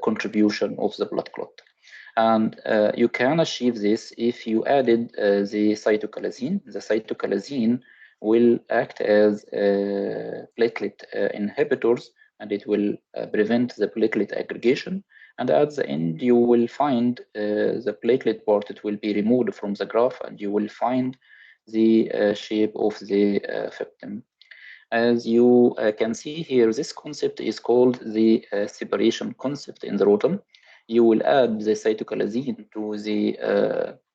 contribution of the blood clot. And you can achieve this if you added the cytochalasin. The cytochalasin will act as platelet inhibitors, and it will prevent the platelet aggregation. And at the end, you will find the platelet part, it will be removed from the graph, and you will find the shape of the septum. As you can see here, this concept is called the separation concept in the ROTEM. You will add the cytochalasin to the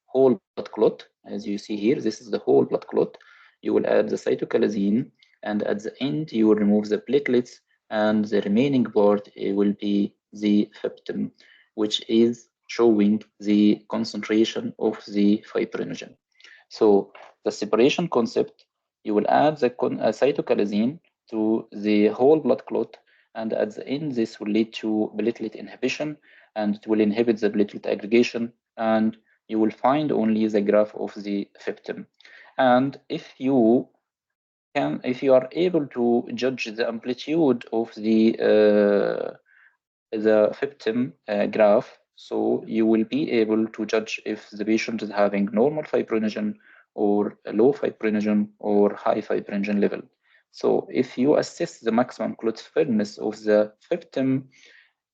whole blood clot. As you see here, this is the whole blood clot. You will add the cytochalasin, and at the end, you will remove the platelets, and the remaining part will be the septum, which is showing the concentration of the fibrinogen. So the separation concept, you will add the cytochalasin to the whole blood clot, and at the end, this will lead to platelet inhibition, and it will inhibit the platelet aggregation, and you will find only the graph of the septum. And if you are able to judge the amplitude of the septum graph, so you will be able to judge if the patient is having normal fibrinogen or low fibrinogen or high fibrinogen level. So if you assess the maximum clot firmness of the septum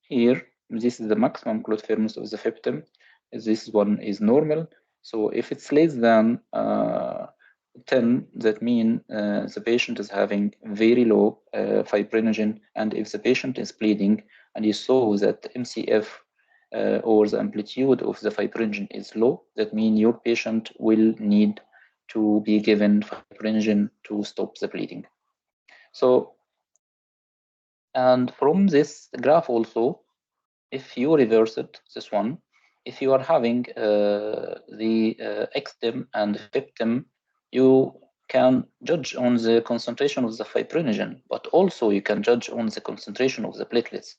here, this is the maximum clot firmness of the septum. This one is normal. So if it's less than 10, that means the patient is having very low fibrinogen, and if the patient is bleeding and you saw that MCF or the amplitude of the fibrinogen is low, that means your patient will need to be given fibrinogen to stop the bleeding. So, and from this graph also, if you reverse it, this one, if you are having the extem and septum, you can judge on the concentration of the fibrinogen, but also you can judge on the concentration of the platelets.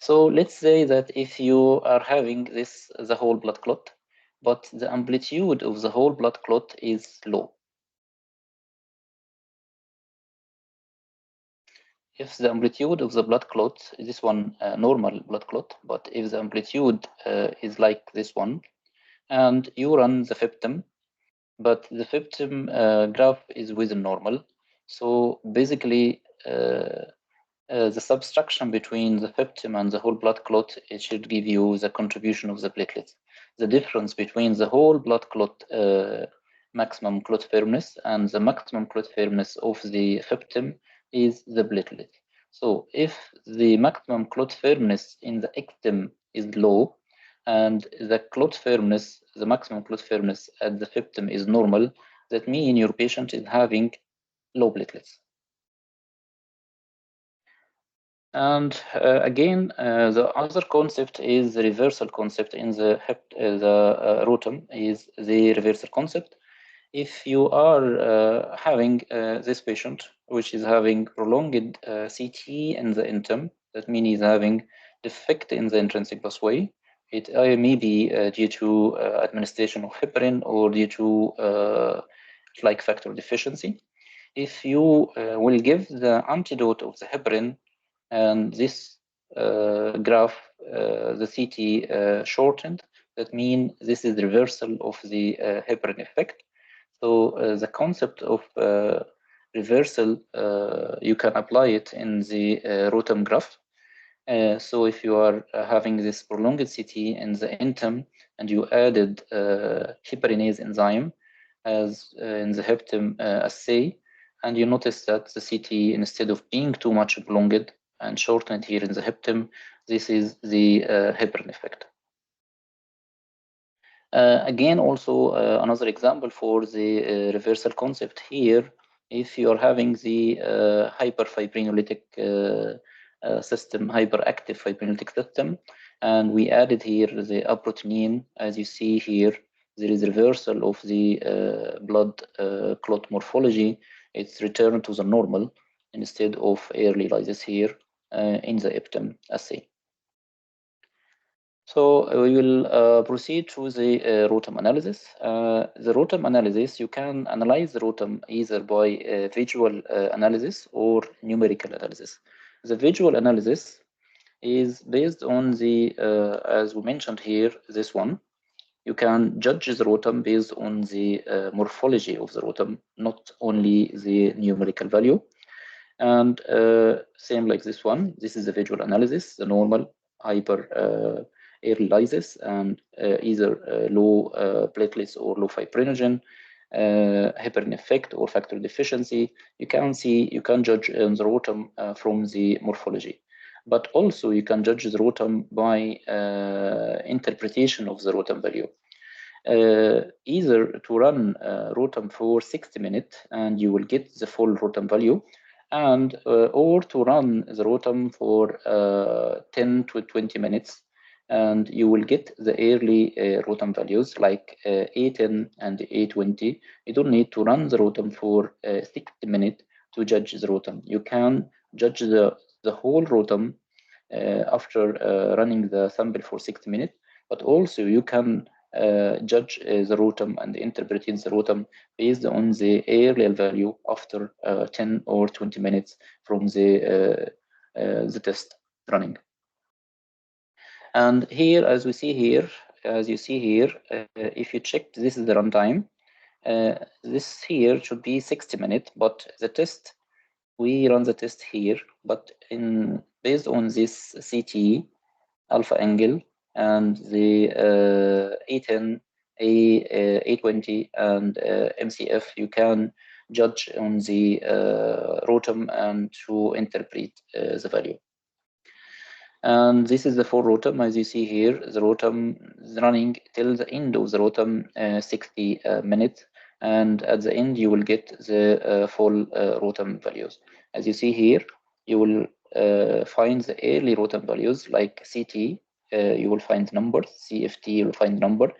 So let's say that if you are having this, the whole blood clot, but the amplitude of the whole blood clot is low. If the amplitude of the blood clot, this one normal blood clot, but if the amplitude is like this one, and you run the septum, but the septum graph is within normal, so basically the subtraction between the septum and the whole blood clot, it should give you the contribution of the platelets. The difference between the whole blood clot maximum clot firmness and the maximum clot firmness of the septum is the platelet. So if the maximum clot firmness in the ectem is low and the clot firmness, the maximum clot firmness at the septum is normal, that means your patient is having low platelets. And again, the other concept is the reversal concept in the ROTEM is the reversal concept. If you are having this patient, which is having prolonged CT in the intim, that means he's having defect in the intrinsic pathway. It may be due to administration of heparin or due to like factor deficiency. If you will give the antidote of the heparin, and this graph, the CT shortened, That means this is the reversal of the heparin effect. So the concept of reversal, you can apply it in the ROTEM graph. So if you are having this prolonged CT in the intim and you added heparinase enzyme as in the heptim assay, and you notice that the CT, instead of being too much prolonged and shortened here in the heptim, this is the heparin effect. Again, also another example for the reversal concept here, if you are having the hyperfibrinolytic system, hyperactive fibrinolytic system, and we added here the aprotinine, as you see here, there is reversal of the blood clot morphology. It's returned to the normal instead of early lysis here in the EPTEM assay. So we will proceed to the ROTEM analysis. The ROTEM analysis, you can analyze the ROTEM either by visual analysis or numerical analysis. The visual analysis is based on the, as we mentioned here, this one. You can judge the ROTEM based on the morphology of the ROTEM, not only the numerical value. And same like this one, this is the visual analysis, the normal hyper early lysis and either low platelets or low fibrinogen, heparin effect or factor deficiency. You can judge the ROTEM from the morphology. But also you can judge the ROTEM by interpretation of the ROTEM value. Either to run ROTEM for 60 minutes and you will get the full ROTEM value, and or to run the ROTEM for 10 to 20 minutes and you will get the early ROTEM values like A10 and A20. You don't need to run the ROTEM for 60 minutes to judge the ROTEM. You can judge the whole ROTEM after running the sample for 60 minutes, but also you can judge the ROTEM and interpreting the ROTEM based on the early value after 10 or 20 minutes from the test running. And here, as you see here, if you check, this is the runtime. This here should be 60 minutes, but the test, we run the test here, but based on this CT alpha angle and the A10, A20 and MCF, you can judge on the ROTEM and to interpret the value. And this is the full ROTEM, as you see here. The ROTEM is running till the end of the ROTEM 60 minutes, and at the end you will get the full ROTEM values. As you see here, you will find the early ROTEM values like CT, you will find numbers, CFT, you will find number,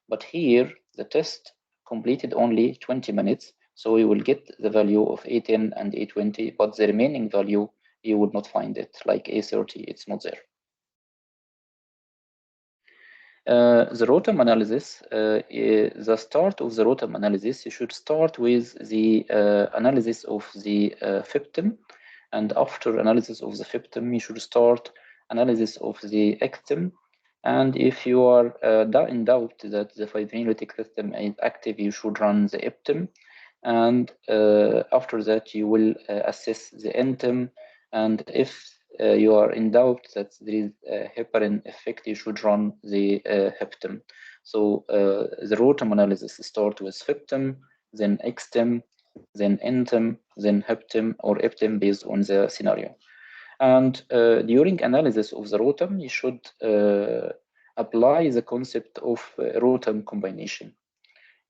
but here the test completed only 20 minutes, so you will get the value of A10 and A20, but the remaining value you would not find it, like A30, it's not there. The ROTEM analysis, the start of the ROTEM analysis, you should start with the analysis of the FIPTIM, and after analysis of the FIPTIM, you should start analysis of the ECTIM. And if you are in doubt that the fibrinolytic system is active, you should run the EPTIM. And after that, you will assess the ENTIM. And if you are in doubt that there is a heparin effect, you should run the heptim. So the ROTEM analysis starts with FIPTIM, then ECTIM, then ENTIM, then heptim or EPTIM based on the scenario. And during analysis of the ROTEM, you should apply the concept of ROTEM combination.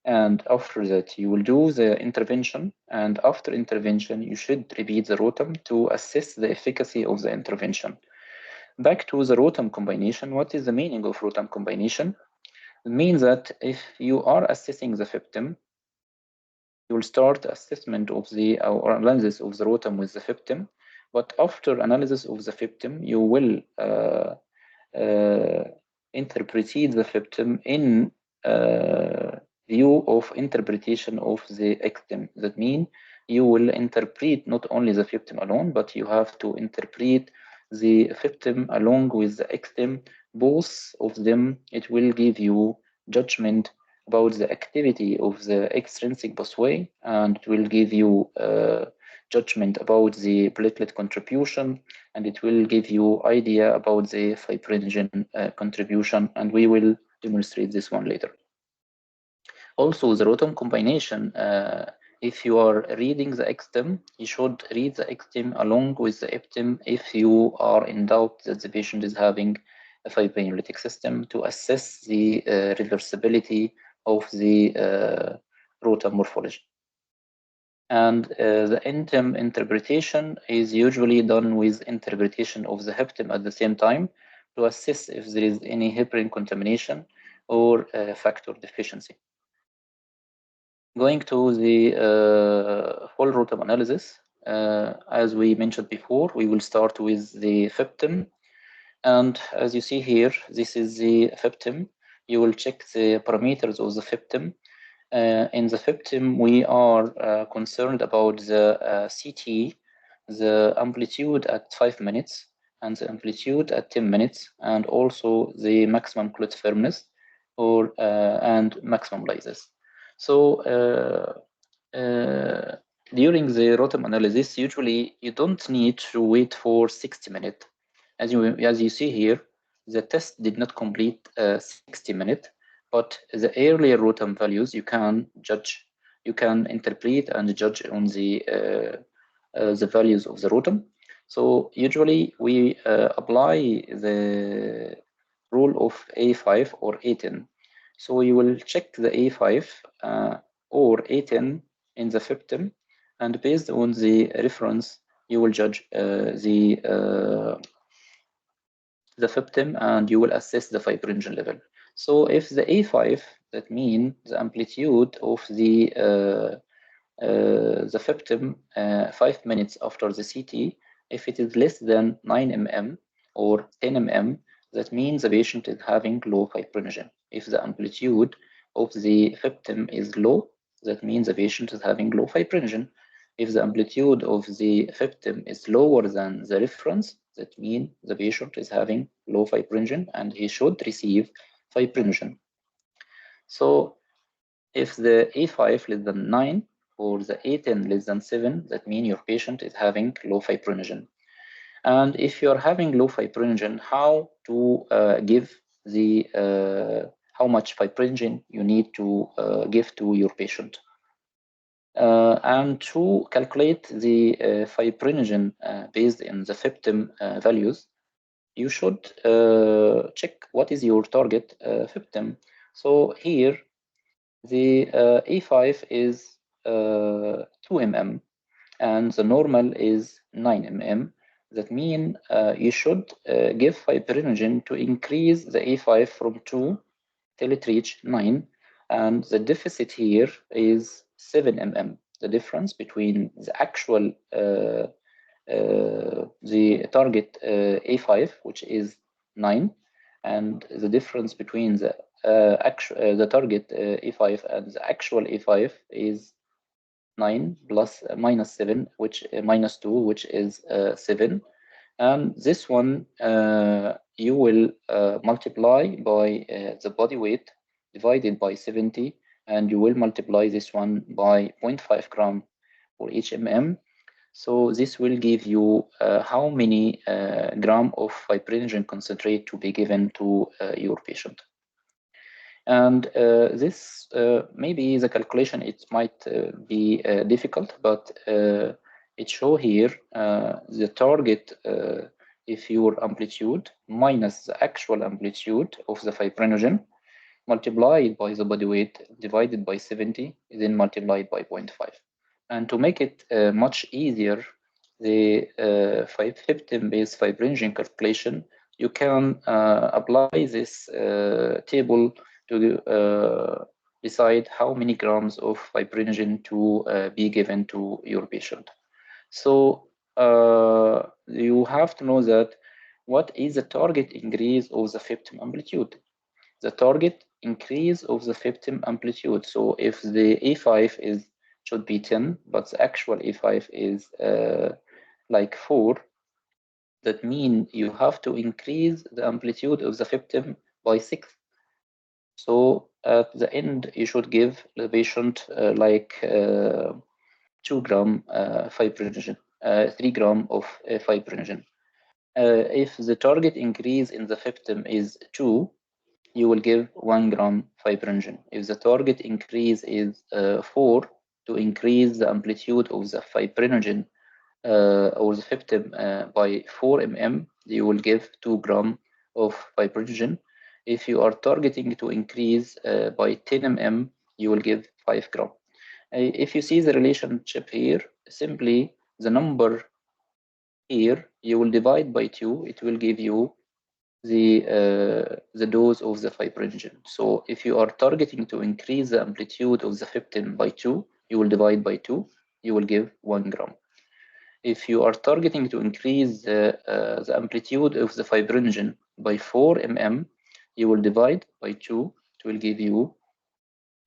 And after that, you will do the intervention. And after intervention, you should repeat the ROTEM to assess the efficacy of the intervention. Back to the ROTEM combination, what is the meaning of ROTEM combination? It means that if you are assessing the FIPTIM, you will start assessment of the or analysis of the ROTEM with the FIPTIM. But after analysis of the FIPTIM, you will interpret the FIPTIM in view of interpretation of the ECTIM. That means you will interpret not only the FIPTIM alone, but you have to interpret the FIPTIM along with the XTIM, both of them, it will give you judgment about the activity of the extrinsic pathway, and it will give you judgment about the platelet contribution, and it will give you idea about the fibrinogen contribution, and we will demonstrate this one later. Also, the ROTEM combination, if you are reading the XTIM, you should read the XTIM along with the EPTIM if you are in doubt that the patient is having a fibrinolytic system, to assess the reversibility of the ROTEM morphology. And the INTIM interpretation is usually done with interpretation of the HEPTIM at the same time to assess if there is any heparin contamination or factor deficiency. Going to the whole ROTEM analysis, as we mentioned before, we will start with the FIPTIM. And as you see here, this is the FIPTIM. You will check the parameters of the FIPTIM. In the FIPTIM, we are concerned about the CT, the amplitude at 5 minutes, and the amplitude at 10 minutes, and also the maximum clot firmness or and maximum lysis. So during the ROTEM analysis, usually you don't need to wait for 60 minutes. As you see here, the test did not complete 60 minutes, but the earlier ROTEM values you can judge, you can interpret and judge on the values of the ROTEM. So usually we apply the rule of A5 or A10. So you will check the A5 or A10 in the FIPTIM, and based on the reference, you will judge the FIPTIM, and you will assess the fibrinogen level. So if the A5, that means the amplitude of the FIPTIM 5 minutes after the CT, if it is less than 9 mm or 10 mm, that means the patient is having low fibrinogen. If the amplitude of the FIPTIM is low, that means the patient is having low fibrinogen. If the amplitude of the FIPTIM is lower than the reference, that means the patient is having low fibrinogen and he should receive fibrinogen. So if the A5 less than 9 or the A10 less than 7, that means your patient is having low fibrinogen. And if you're having low fibrinogen, how to give the how much fibrinogen you need to give to your patient. And to calculate the fibrinogen based in the FIPTIM values, you should check what is your target FIPTIM. So here, the A5 is 2 mm and the normal is 9 mm. That means you should give fibrinogen to increase the A5 from 2 till it reach 9, and the deficit here is 7 mm. The difference between the actual the target A5, which is 9, and the difference between the the target A5 and the actual A5 is 9 plus minus 7, which minus 2, which is 7. And this one you will multiply by the body weight divided by 70, and you will multiply this one by 0.5 gram for each mm. So this will give you how many gram of fibrinogen concentrate to be given to your patient. And this maybe the calculation, it might be difficult, but it show here the target if your amplitude minus the actual amplitude of the fibrinogen multiplied by the body weight divided by 70, then multiplied by 0.5. And to make it much easier, the FIPTIM-based fibrinogen calculation, you can apply this table to decide how many grams of fibrinogen to be given to your patient. So you have to know that what is the target increase of the FIPTIM amplitude. The target increase of the FIPTIM amplitude. So if the A5 should be 10, but the actual A5 is like 4, That means you have to increase the amplitude of the septum by 6. So at the end, you should give the patient 2 gram fibrinogen, 3 gram of fibrinogen. If the target increase in the septum is 2, you will give 1 gram fibrinogen. If the target increase is 4, to increase the amplitude of the fibrinogen or the septum by 4 mm, you will give 2 gram of fibrinogen. If you are targeting to increase by 10 mm, you will give 5 gram. If you see the relationship here, simply the number here, you will divide by 2, it will give you the dose of the fibrinogen. So if you are targeting to increase the amplitude of the septum by 2, you will divide by 2, you will give 1 gram. If you are targeting to increase the amplitude of the fibrinogen by 4 mm, you will divide by 2, it will give you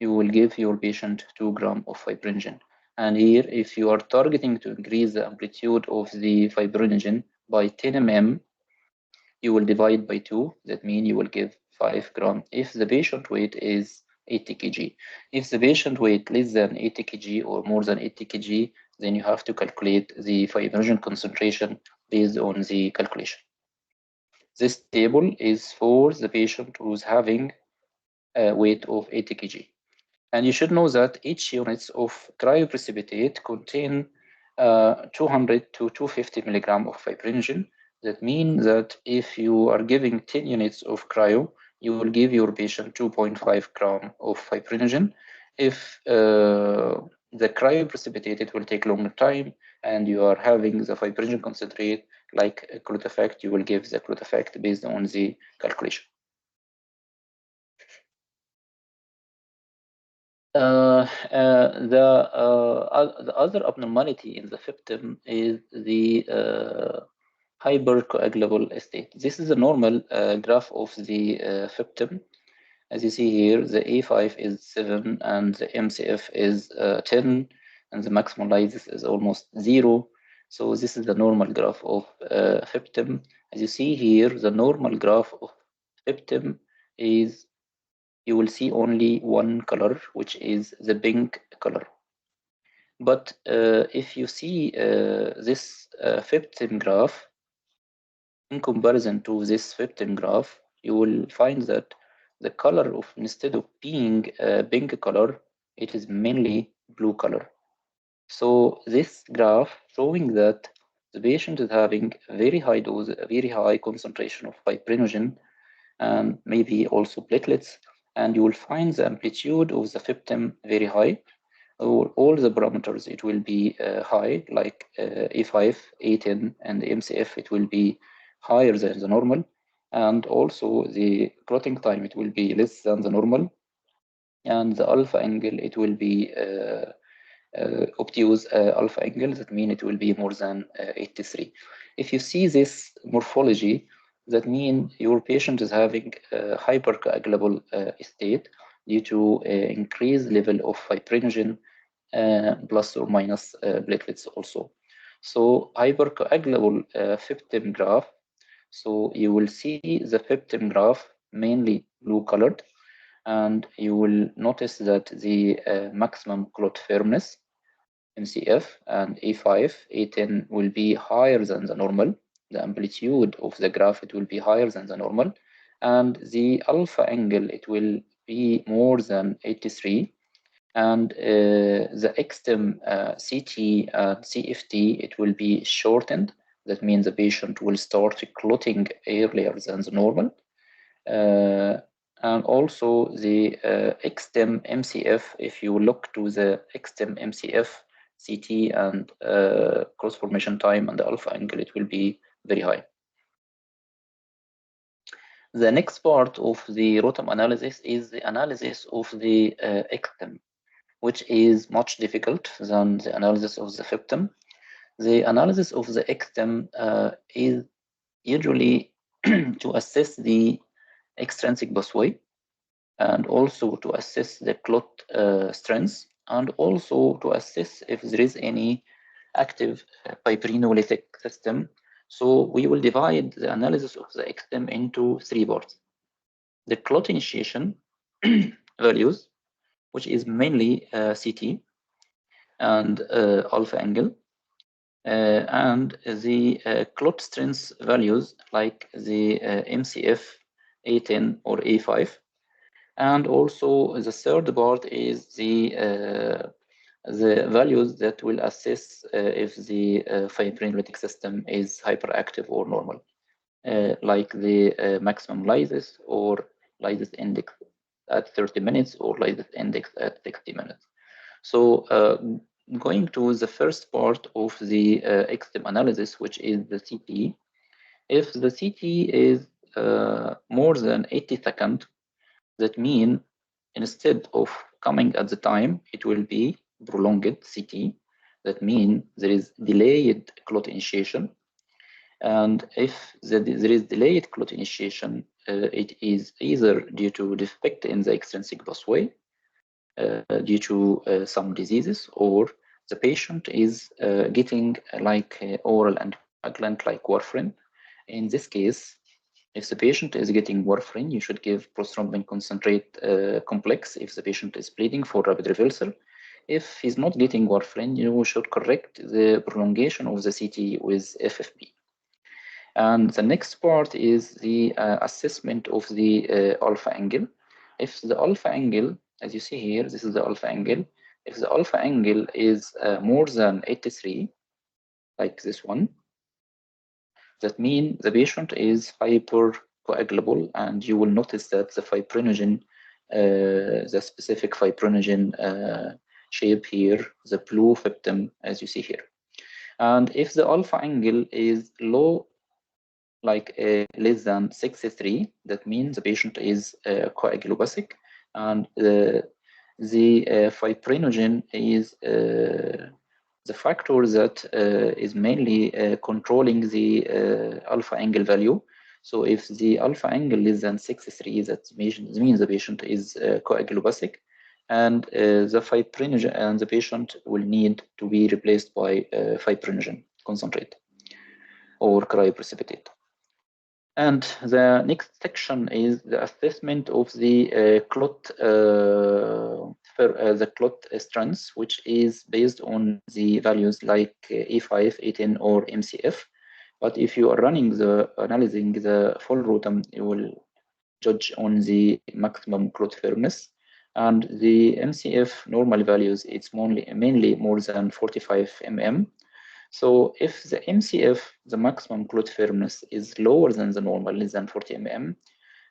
will give your patient 2 gram of fibrinogen. And here, if you are targeting to increase the amplitude of the fibrinogen by 10 mm, you will divide by 2. That means you will give 5 gram if the patient weight is 80 kg. If the patient weight less than 80 kg or more than 80 kg, then you have to calculate the fibrinogen concentration based on the calculation. This table is for the patient who's having a weight of 80 kg. And you should know that each unit of cryoprecipitate contain 200 to 250 milligram of fibrinogen. That means that if you are giving 10 units of cryo, you will give your patient 2.5 gram of fibrinogen. If the cryoprecipitate, it will take longer time, and you are having the fibrinogen concentrate like a clot effect, you will give the clot effect based on the calculation. The other abnormality in the septum is the hypercoagulable state. This is a normal graph of the septum. As you see here, the A5 is 7 and the MCF is 10, and the maximum lysis is almost 0. So this is the normal graph of septum. As you see here, the normal graph of septum is you will see only one color, which is the pink color. But if you see this septum graph, in comparison to this septum graph, you will find that the color of, instead of being pink color, it is mainly blue color. So this graph showing that the patient is having very high dose, a very high concentration of fibrinogen, and maybe also platelets, and you will find the amplitude of the septum very high. All the parameters, it will be high, like A5, A10, and the MCF, it will be higher than the normal. And also the clotting time, it will be less than the normal. And the alpha angle, it will be obtuse alpha angle, that means it will be more than 83. If you see this morphology, that means your patient is having a hypercoagulable state due to increased level of fibrinogen plus or minus platelets also. So hypercoagulable septum graph. So you will see the septum graph mainly blue colored, and you will notice that the maximum clot firmness MCF and A5, A10 will be higher than the normal. The amplitude of the graph, it will be higher than the normal. And the alpha angle, it will be more than 83. And the extreme CT and CFT, it will be shortened. That means the patient will start clotting earlier than the normal. And also the extreme MCF, if you look to the extreme MCF, CT and cross formation time and the alpha angle, it will be very high. The next part of the ROTEM analysis is the analysis of the extreme, which is much difficult than the analysis of the septum. The analysis of the extreme is usually to assess the extrinsic pathway, and also to assess the clot strength, and also to assess if there is any active fibrinolytic system So we will divide the analysis of the XTEM into 3 parts. The clot initiation values, which is mainly CT and alpha angle, and the clot strength values like the MCF A10 or A5. And also the third part is the values that will assess if the fibrinolytic system is hyperactive or normal, like the maximum lysis or lysis index at 30 minutes or lysis index at 60 minutes. So going to the first part of the XTEM analysis, which is the CT, if the CT is more than 80 seconds, that means instead of coming at the time, it will be prolonged CT. That means there is delayed clot initiation. And if there is delayed clot initiation, it is either due to defect in the extrinsic pathway, due to some diseases, or the patient is getting like oral anticoagulant like warfarin. In this case, if the patient is getting warfarin, you should give prothrombin concentrate complex if the patient is bleeding for rapid reversal. If he's not getting warfarin, you should correct the prolongation of the CT with FFP. And the next part is the assessment of the alpha angle. If the alpha angle, as you see here, this is the alpha angle. If the alpha angle is more than 83, like this one, that means the patient is hypercoagulable, and you will notice that the fibrinogen, the specific fibrinogen shape here, the blue septum, as you see here. And if the alpha angle is low, like less than 63, that means the patient is coagulopathic, and the fibrinogen is the factor that is mainly controlling the alpha angle value. So if the alpha angle is than 63, that means the patient is coagulopathic, and the fibrinogen and the patient will need to be replaced by fibrinogen concentrate or cryoprecipitate. And the next section is the assessment of the clot, the clot strength, which is based on the values like A5, A10, or MCF. But if you are running analyzing the full ROTEM, you will judge on the maximum clot firmness. And the MCF normal values, it's mainly more than 45 mm. So if the MCF, the maximum clot firmness, is lower than the normal, less than 40 mm,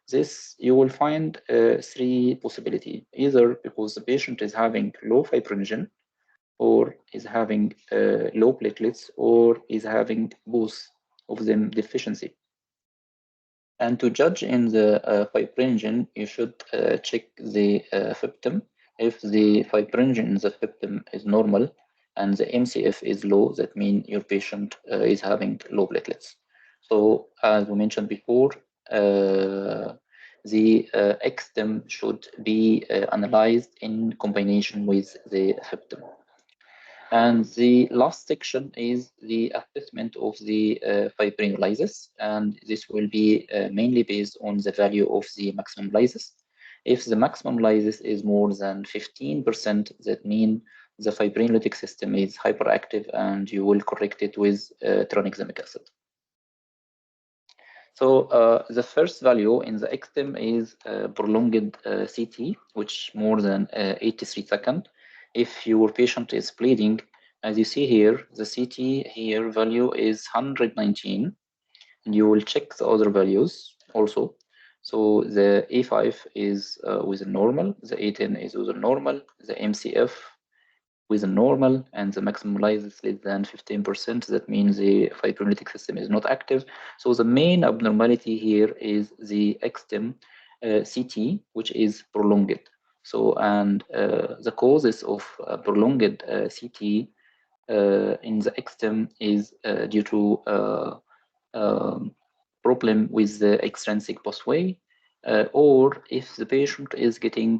this you will find 3 possibilities. Either because the patient is having low fibrinogen, or is having low platelets, or is having both of them deficiency. And to judge in the fibrinogen, you should check the septum. If the fibrinogen in the septum is normal, and the MCF is low, that means your patient is having low platelets. So as we mentioned before, the XTEM should be analyzed in combination with the septum. And the last section is the assessment of the fibrinolysis, and this will be mainly based on the value of the maximum lysis. If the maximum lysis is more than 15%, that means the fibrinolytic system is hyperactive, and you will correct it with tranexamic acid. So the first value in the XTEM is prolonged CT, which more than 83 seconds. If your patient is bleeding, as you see here, the CT here value is 119, and you will check the other values also. So the A5 is with a normal, the A10 is with a normal, the MCF with a normal, and the maximum lysis less than 15%. That means the fibrinolytic system is not active. So the main abnormality here is the XTEM CT, which is prolonged. So, and the causes of prolonged CT in the XTEM is due to problem with the extrinsic pathway, or if the patient is getting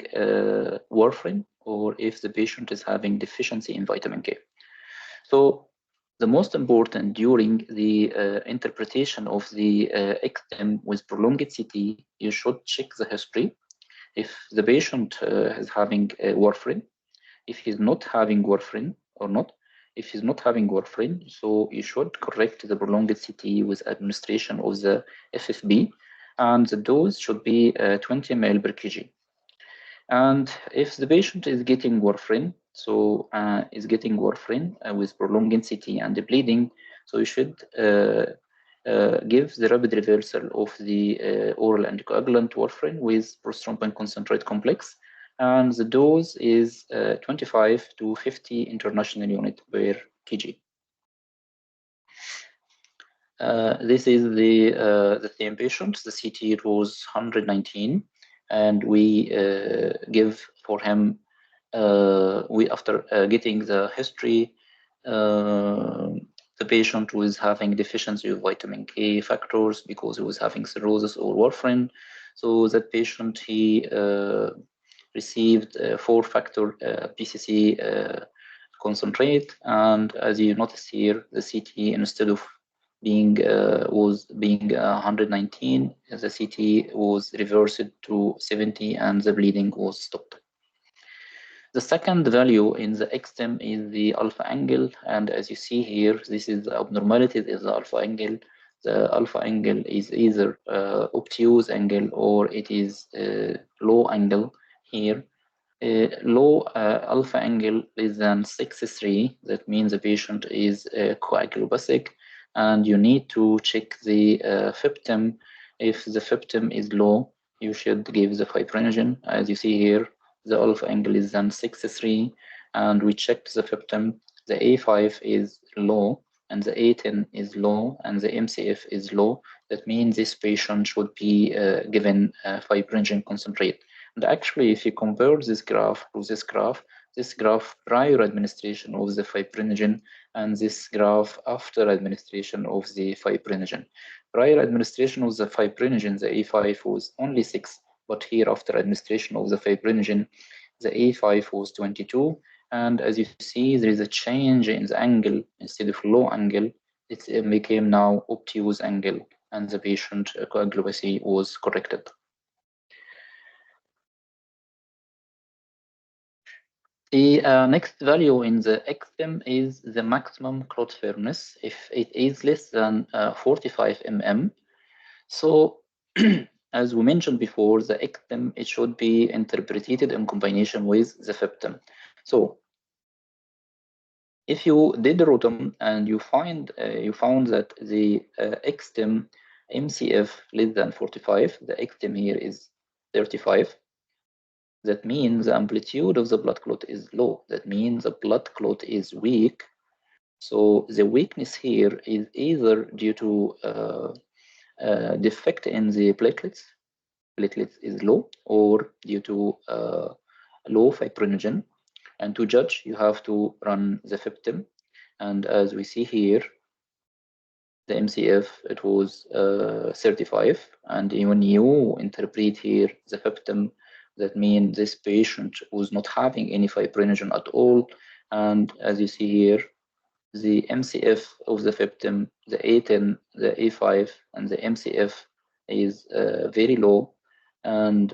warfarin, or if the patient is having deficiency in vitamin K. So The most important during the interpretation of the XM with prolonged CT, you should check the history. If the patient is having warfarin, if he's not having warfarin or not. If he's not having warfarin, so you should correct the prolonged CT with administration of the FFB, and the dose should be 20 ml per kg. And if the patient is getting warfarin, so is getting warfarin with prolonged CT and the bleeding, so you should give the rapid reversal of the oral anticoagulant warfarin with prothrombin concentrate complex, and the dose is 25 to 50 international unit per kg. This is the same patient. The CT was 119, and we give for him. After getting the history, the patient was having deficiency of vitamin K factors because he was having cirrhosis or warfarin. So that patient, he received 4-factor PCC concentrate, and as you notice here, the CT, instead of being 119, the CT was reversed to 70 and the bleeding was stopped. The second value in the XM is the alpha angle, and as you see here, this is the abnormality is the alpha angle. The alpha angle is either obtuse angle or it is low angle here. Low alpha angle is than 6.3, that means the patient is coagulopathic, and you need to check the FIBTEM. If the FIBTEM is low, you should give the fibrinogen. As you see here, the alpha angle is than 6.3, and we checked the FIBTEM. The A5 is low, and the A10 is low, and the MCF is low. That means this patient should be given fibrinogen concentrate. And actually, if you compare this graph to this graph prior administration of the fibrinogen and this graph after administration of the fibrinogen. Prior administration of the fibrinogen, the A5 was only 6, but here after administration of the fibrinogen, the A5 was 22. And as you see, there is a change in the angle. Instead of low angle, it became now obtuse angle, and the patient coagulopathy was corrected. The next value in the XM is the maximum clot firmness. If it is less than 45 mm, so as we mentioned before, the XM, it should be interpreted in combination with the FIBTEM. So if you did the ROTEM and you found that the XM MCF less than 45, the XM here is 35. That means the amplitude of the blood clot is low. That means the blood clot is weak. So the weakness here is either due to defect in the platelets is low, or due to low fibrinogen. And to judge, you have to run the FIBTEM. And as we see here, the MCF, it was 35. And when you interpret here the FIBTEM, that means this patient was not having any fibrinogen at all. And as you see here, the MCF of the FIBTEM, the A10, the A5, and the MCF is very low. And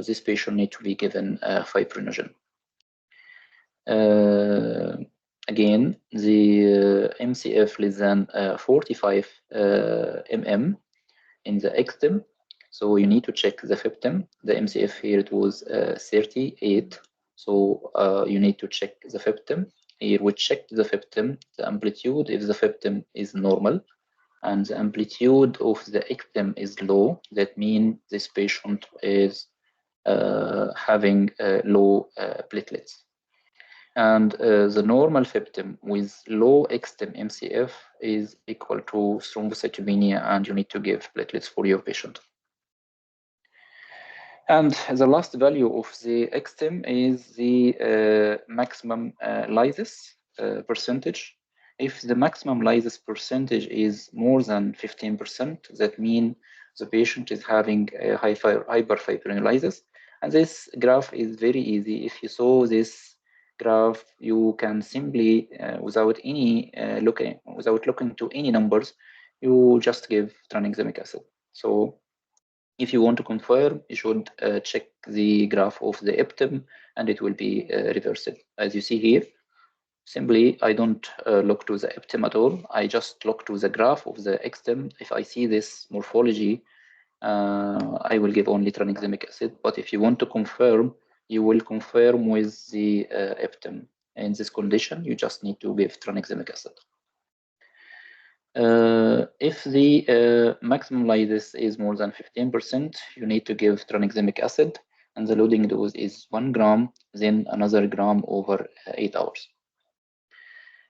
this patient needs to be given fibrinogen. Again, the MCF less than 45 mm in the XTEM. So you need to check the FIBTEM. The MCF here, it was 38. So you need to check the FIBTEM. Here we checked the FIBTEM, the amplitude if the FIBTEM is normal, and the amplitude of the XTEM is low. That means this patient is having low platelets. And the normal FIBTEM with low XTEM MCF is equal to thrombocytopenia, and you need to give platelets for your patient. And the last value of the XTEM is the maximum lysis percentage. If the maximum lysis percentage is more than 15%, that means the patient is having a hyperfibrinolysis. And this graph is very easy. If you saw this graph, you can simply, without looking to any numbers, you just give tranexamic acid. So if you want to confirm, you should check the graph of the EPTIM, and it will be reversed. As you see here, simply I don't look to the EPTIM at all. I just look to the graph of the EXTIM. If I see this morphology, I will give only tranexamic acid. But if you want to confirm, you will confirm with the EPTIM. In this condition, you just need to give tranexamic acid. If the maximum lysis is more than 15%, you need to give tranexamic acid, and the loading dose is 1 gram, then another gram over 8 hours.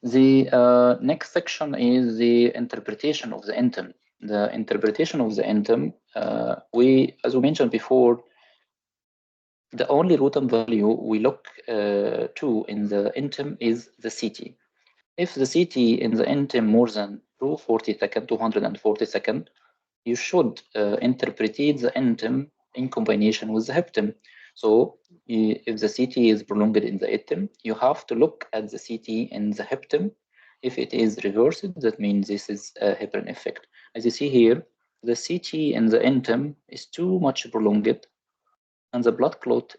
The next section is the interpretation of the NTM. The interpretation of the NTM, as we mentioned before, the only ROTEM value we look to in the NTM is the CT. If the CT in the NTM more than 240 seconds, you should interpret the NTM in combination with the HEPTIM. So if the CT is prolonged in the ETIM, you have to look at the CT in the HEPTIM. If it is reversed, that means this is a heparin effect. As you see here, the CT in the NTM is too much prolonged, and the blood clot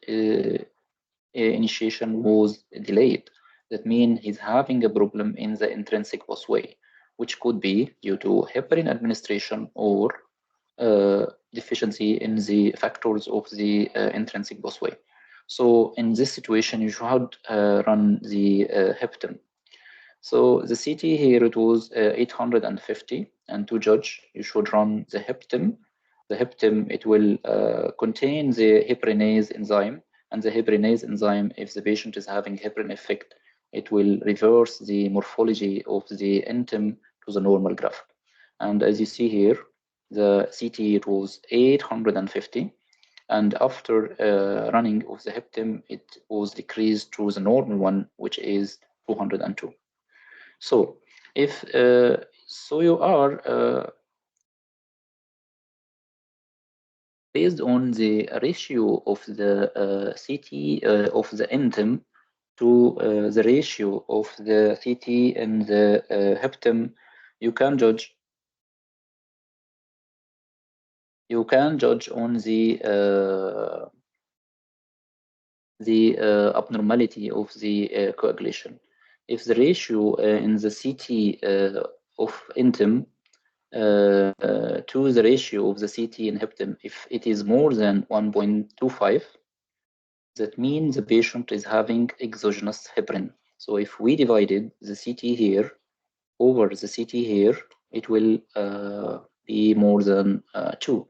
initiation was delayed. That means he's having a problem in the intrinsic pathway, which could be due to heparin administration or deficiency in the factors of the intrinsic pathway. So in this situation, you should run the HEPTIM. So the CT here, it was 850, and to judge, you should run the HEPTIM. The HEPTIM, it will contain the heparinase enzyme, and the heparinase enzyme, if the patient is having heparin effect, it will reverse the morphology of the NTM to the normal graph. And as you see here, the CT, it was 850, and after running of the HEPTIM, it was decreased to the normal one, which is 202. So if so, you are based on the ratio of the CT of the NTM to the ratio of the CT and the HEPTIM, you can judge on the abnormality of the coagulation. If the ratio in the CT of NTM to the ratio of the CT in HEPTIM, if it is more than 1.25, that means the patient is having exogenous heparin. So if we divided the CT here over the CT here, it will be more than 2.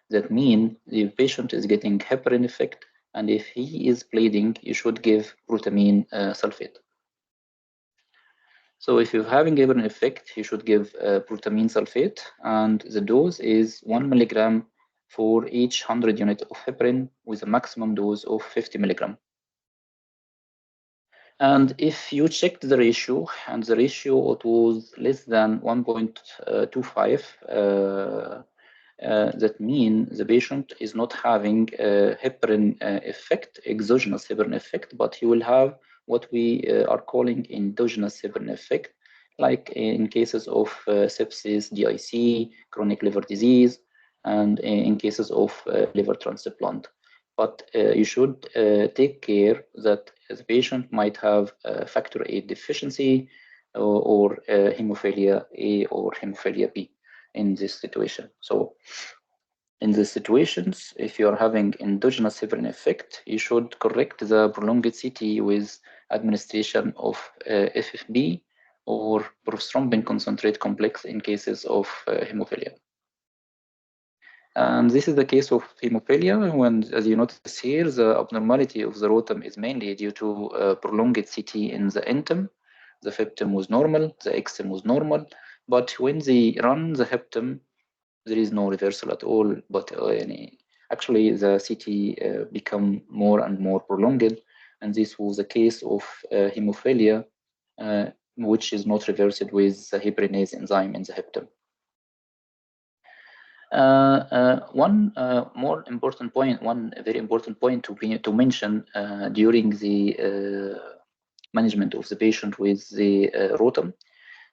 That means the patient is getting heparin effect, and if he is bleeding, you should give glutamine sulfate. So if you're having heparin effect, you should give glutamine sulfate, and the dose is 1 milligram for each 100 units of heparin with a maximum dose of 50 milligram. And if you checked the ratio, and the ratio it was less than 1.25, that means the patient is not having a heparin effect, exogenous heparin effect, but he will have what we are calling endogenous heparin effect, like in cases of sepsis, DIC, chronic liver disease, and in cases of liver transplant. But you should take care that the patient might have factor VIII deficiency or hemophilia A or hemophilia B in this situation. So in these situations, if you are having endogenous heparin effect, you should correct the prolonged CT with administration of FFB or prothrombin concentrate complex in cases of hemophilia. And this is the case of hemophilia when, as you notice here, the abnormality of the ROTEM is mainly due to prolonged CT in the NTM. The HEPTIM was normal, the EXTIM was normal, but when they run the HEPTIM, there is no reversal at all, but actually the CT become more and more prolonged, and this was the case of hemophilia, which is not reversed with the heparinase enzyme in the HEPTIM. One more important point, one very important point to mention during the management of the patient with the ROTEM.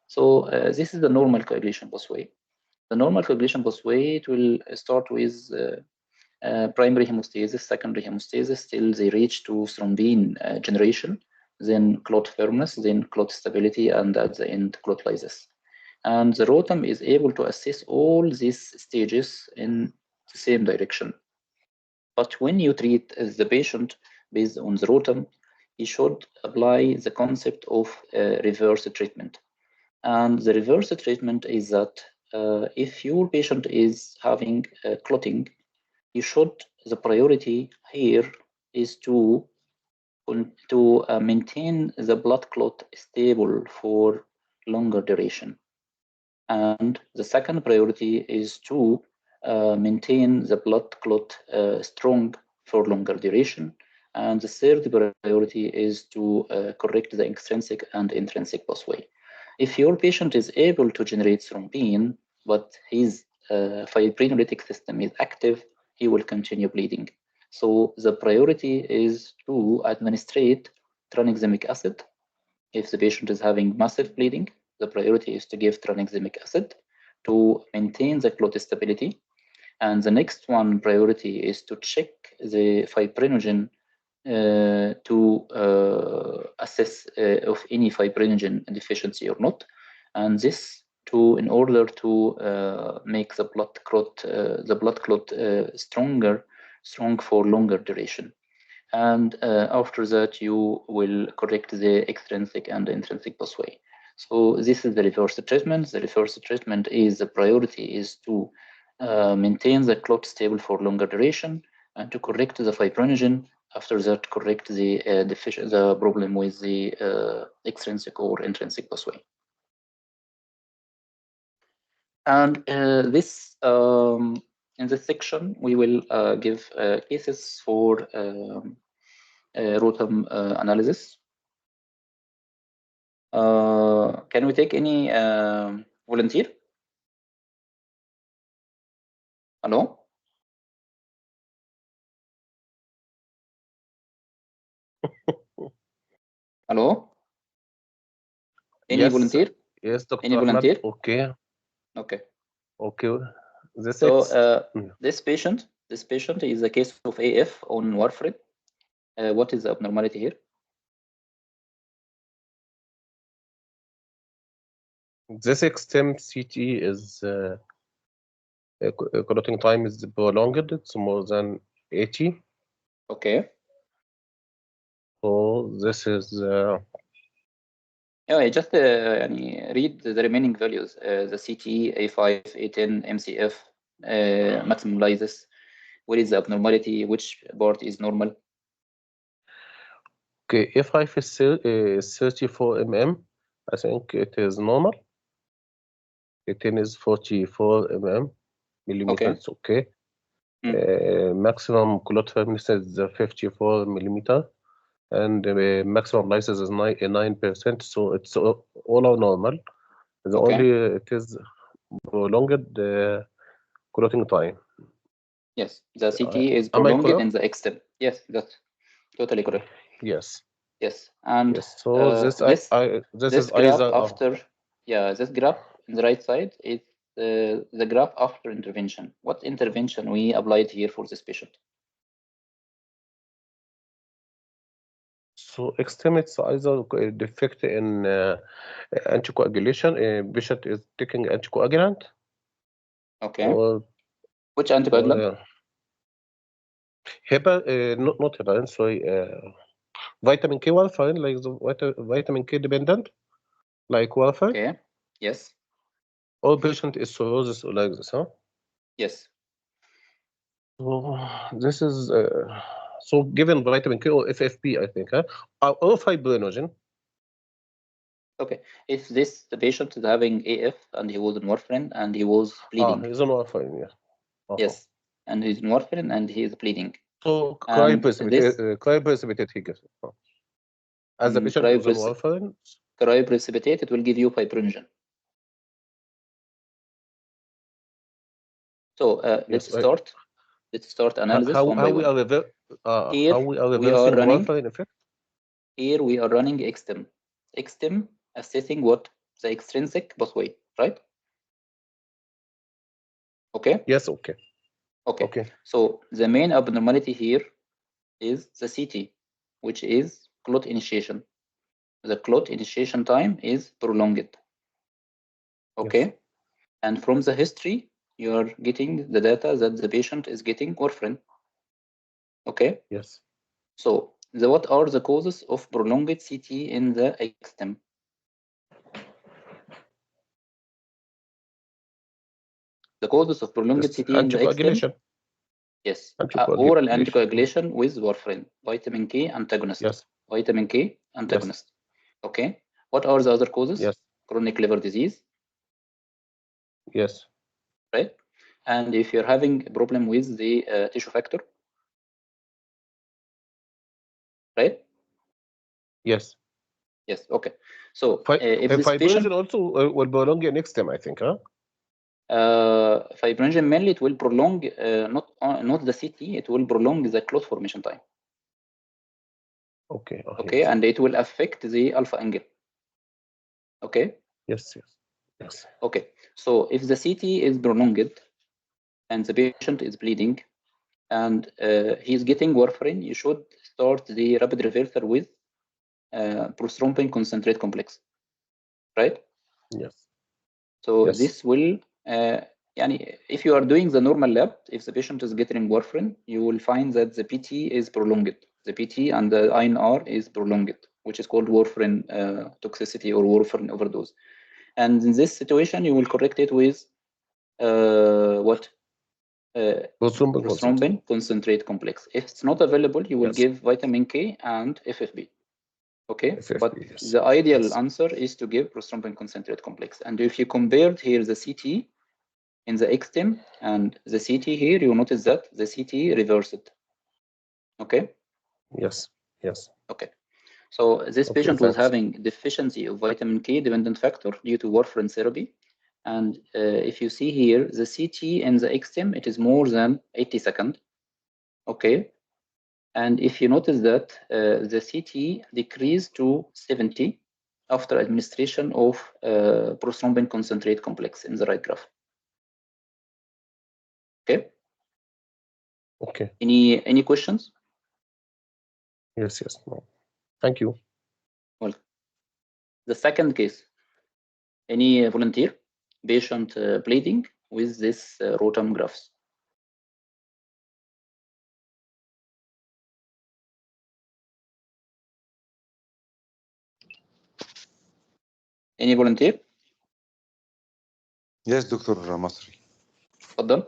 So this is the normal coagulation pathway. The normal coagulation pathway, it will start with primary hemostasis, secondary hemostasis, till they reach to thrombin generation, then clot firmness, then clot stability, and at the end, clot lysis. And the ROTEM is able to assess all these stages in the same direction. But when you treat the patient based on the ROTEM, you should apply the concept of reverse treatment. And the reverse treatment is that if your patient is having clotting, the priority here is to maintain the blood clot stable for longer duration. And the second priority is to maintain the blood clot strong for longer duration. And the third priority is to correct the extrinsic and intrinsic pathway. If your patient is able to generate thrombin, but his fibrinolytic system is active, he will continue bleeding. So the priority is to administrate tranexamic acid. If the patient is having massive bleeding, the priority is to give tranexamic acid to maintain the clot stability. And the next one priority is to check the fibrinogen to assess of any fibrinogen deficiency or not. And this in order to make the blood clot strong for longer duration. And after that, you will correct the extrinsic and intrinsic pathway. So this is the reverse treatment. The reverse treatment is the priority is to maintain the clot stable for longer duration and to correct the fibrinogen. After that, correct the problem with the extrinsic or intrinsic pathway. And this in this section, we will give cases for ROTEM analysis. Can we take any volunteer? Hello? Hello? Any Yes, volunteer? Yes, Dr. Any Ahmed. volunteer? Okay. Okay. Okay. This patient is a case of AF on warfarin. What is the abnormality here? This extent CT is clotting time is prolonged. It's more than 80. Okay. So this is Yeah, just read the remaining values. The CT, A5, A10, MCF, maximum lysis. What is the abnormality? Which part is normal? okay. A5 is 34 mm. I think it is normal. A10 is 44 millimeters. Okay. Maximum clot firmness is 54 millimeter. And maximum lysis is 9%, so it's all normal. The only it is prolonged clotting time. Yes, the CT is prolonged in the extent. Yes, that's totally correct. Yes. Yes, and yes. So this is graph either after. Yeah, this graph on the right side is the graph after intervention. What intervention we applied here for this patient? So extreme, it's either defect in anticoagulation. Patient is taking anticoagulant. Okay. Or, which anticoagulant? Not heparin. Sorry. Vitamin K warfarin, like the vitamin K dependent, like warfarin. Okay. Yes. All patient is cirrhosis like this, huh? Yes. So this is so given vitamin K or FFP, I think, huh? Or fibrinogen. Okay. If the patient is having AF and he was on warfarin and he was bleeding. He's on warfarin, yeah. Yes, and he's on warfarin and he is bleeding. So cryoprecipitate he gives. As the patient is on warfarin. Cryoprecipitate, it will give you fibrinogen. So let's start analysis. How we are reversing warfarin effect? here we are running XTEM. XTEM assessing what? The extrinsic pathway, right? Okay? Yes, okay. Okay. Okay. So the main abnormality here is the CT, which is clot initiation. The clot initiation time is prolonged. Okay? Yes. And from the history, you are getting the data that the patient is getting warfarin. Okay? Yes. So what are the causes of prolonged CT in the XTEM? The causes of prolonged Yes. CT in the XTEM? Anticoagulation. Yes. Anticoagulation. Oral anticoagulation with warfarin, vitamin K antagonist. Yes. Vitamin K antagonist. Yes. Okay. What are the other causes? Yes. Chronic liver disease. Yes. Right. And if you're having a problem with the tissue factor, right? Yes. Yes. Okay. So if this fibrinogen patient also will prolong next time, I think, huh? fibrinogen mainly, it will prolong not the CT, it will prolong the clot formation time. Okay. Okay, Yes. and it will affect the alpha angle. Okay. Yes. Yes. Yes. Okay. So if the CT is prolonged and the patient is bleeding and he's getting warfarin, you should start the rapid reversal with prothrombin concentrate complex, right? Yes. So Yes. this will, if you are doing the normal lab, if the patient is getting warfarin, you will find that the PT is prolonged. The PT and the INR is prolonged, which is called warfarin toxicity or warfarin overdose. And in this situation, you will correct it with what? Prothrombin concentrate complex. If it's not available, you will give vitamin K and FFB. Okay, but yes. the ideal answer is to give prothrombin concentrate complex. And if you compared here the CT in the XTEM and the CT here, you notice that the CT reversed. Okay. Yes. Yes. Okay. So this patient was having deficiency of vitamin K dependent factor due to warfarin therapy. And if you see here, the CT in the XTEM, it is more than 80 seconds. Okay. And if you notice that the CT decreased to 70 after administration of prothrombin concentrate complex in the right graph. Okay. Okay. Any questions? Yes. Yes. No. Thank you. Well, the second case. Any volunteer? Patient bleeding with this ROTEM graphs. Any volunteer? Yes, Dr. Masri. تفضل.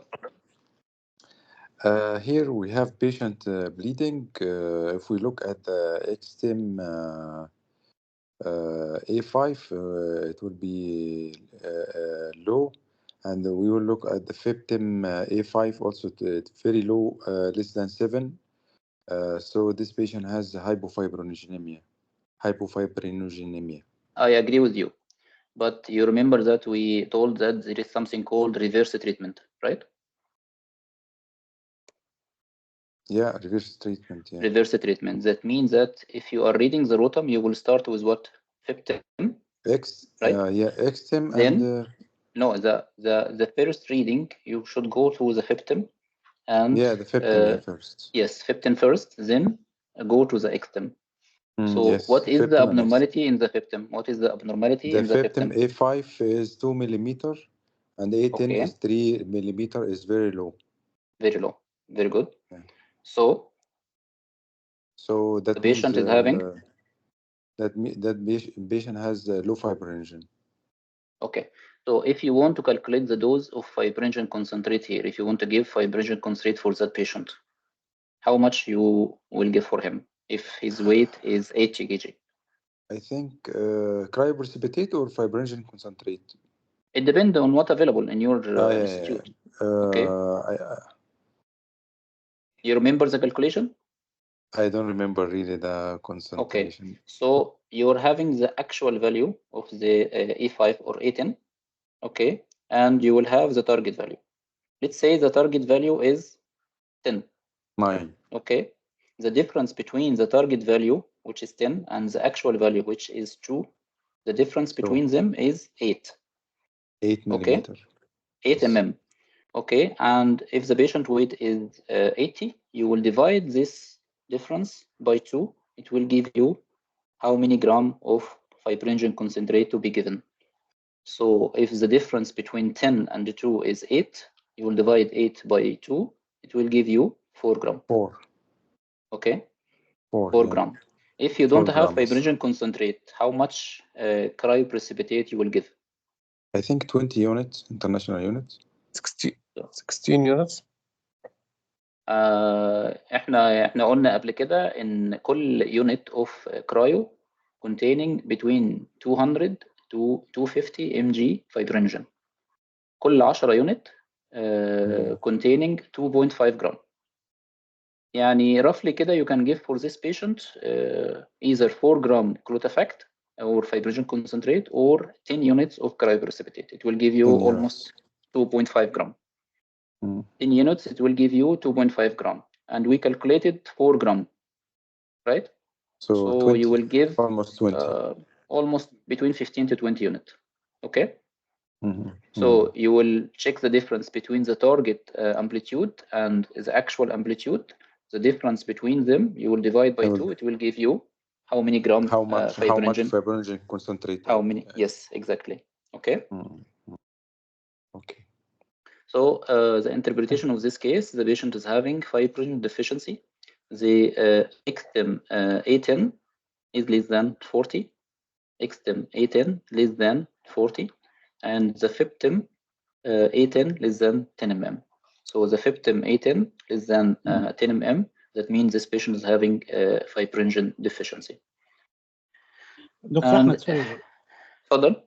Here we have patient bleeding. If we look at the XTEM A5, it will be low, and we will look at the FIPTIM A5 also very low, less than 7. So this patient has hypofibrinogenemia. I agree with you, but you remember that we told that there is something called reverse treatment, right? Yeah, reverse treatment. Yeah. Reverse treatment. That means that if you are reading the ROTEM, you will start with what? FIPTIM. Right? Yeah, XTEM then, and no, the first reading you should go to the FIPTIM and yeah, the FIPTIM first. Yes, FIPTIM first, then go to the XTEM. So yes, what is the FIPTIM abnormality in the FIPTIM? What is the abnormality in the FIPTIM FIPTIM? A5 is 2 millimeter, and A10 Okay. is 3 millimeter. Is very low. Very low. Very good. Yeah. So that the patient is having that patient has low fibrinogen. Okay. So if you want to calculate the dose of fibrinogen concentrate here, if you want to give fibrinogen concentrate for that patient, how much you will give for him if his weight is 80 kg? I think cryoprecipitate or fibrinogen concentrate. It depends on what available in your institute. Okay. You remember the calculation? I don't remember really the concentration. Okay. So you're having the actual value of the E5 or A10. Okay. And you will have the target value. Let's say the target value is 10. 9. Okay. the difference between the target value, which is 10, and the actual value, which is 2, the difference between them is 8. 8 Okay. millimeter. 8 Yes. mm. Okay, and if the patient weight is 80, you will divide this difference by 2. It will give you how many gram of fibrinogen concentrate to be given. So if the difference between 10 and 2 is 8, you will divide 8 by 2. It will give you 4 gram. 4. Okay, 4 4 yeah. gram. If you 4 don't have grams. fibrinogen concentrate, how much cryoprecipitate you will give? I think 20 units, international units. 16 units. احنا قلنا قبل كده ان كل unit of cryo containing between 200 to 250 mg fibrinogen. كل 10 unit containing 2.5 gram. يعني roughly كده you can give for this patient either 4 gram clot effect or fibrinogen concentrate or 10 units of cryoprecipitate. It will give you 10 almost 2.5 gram. 10 units, it will give you 2.5 gram. And we calculated 4 gram, right? So 20, you will give almost 20. Almost between 15 to 20 units. Okay? Mm-hmm. So you will check the difference between the target amplitude and the actual amplitude. The difference between them, you will divide by 2. It will give you how many gram how much fibrinogen concentrate. How many? Yes, exactly. Okay. Okay. So the interpretation of this case, the patient is having fibrinogen deficiency. The XTEM A10 is less than 40, XTEM A10 less than 40, and the FIPTEM A10 less than 10 mm. So the FIPTEM A10 less than 10 mm, that means this patient is having fibrinogen deficiency. دكتور احمد سوري اتفضل.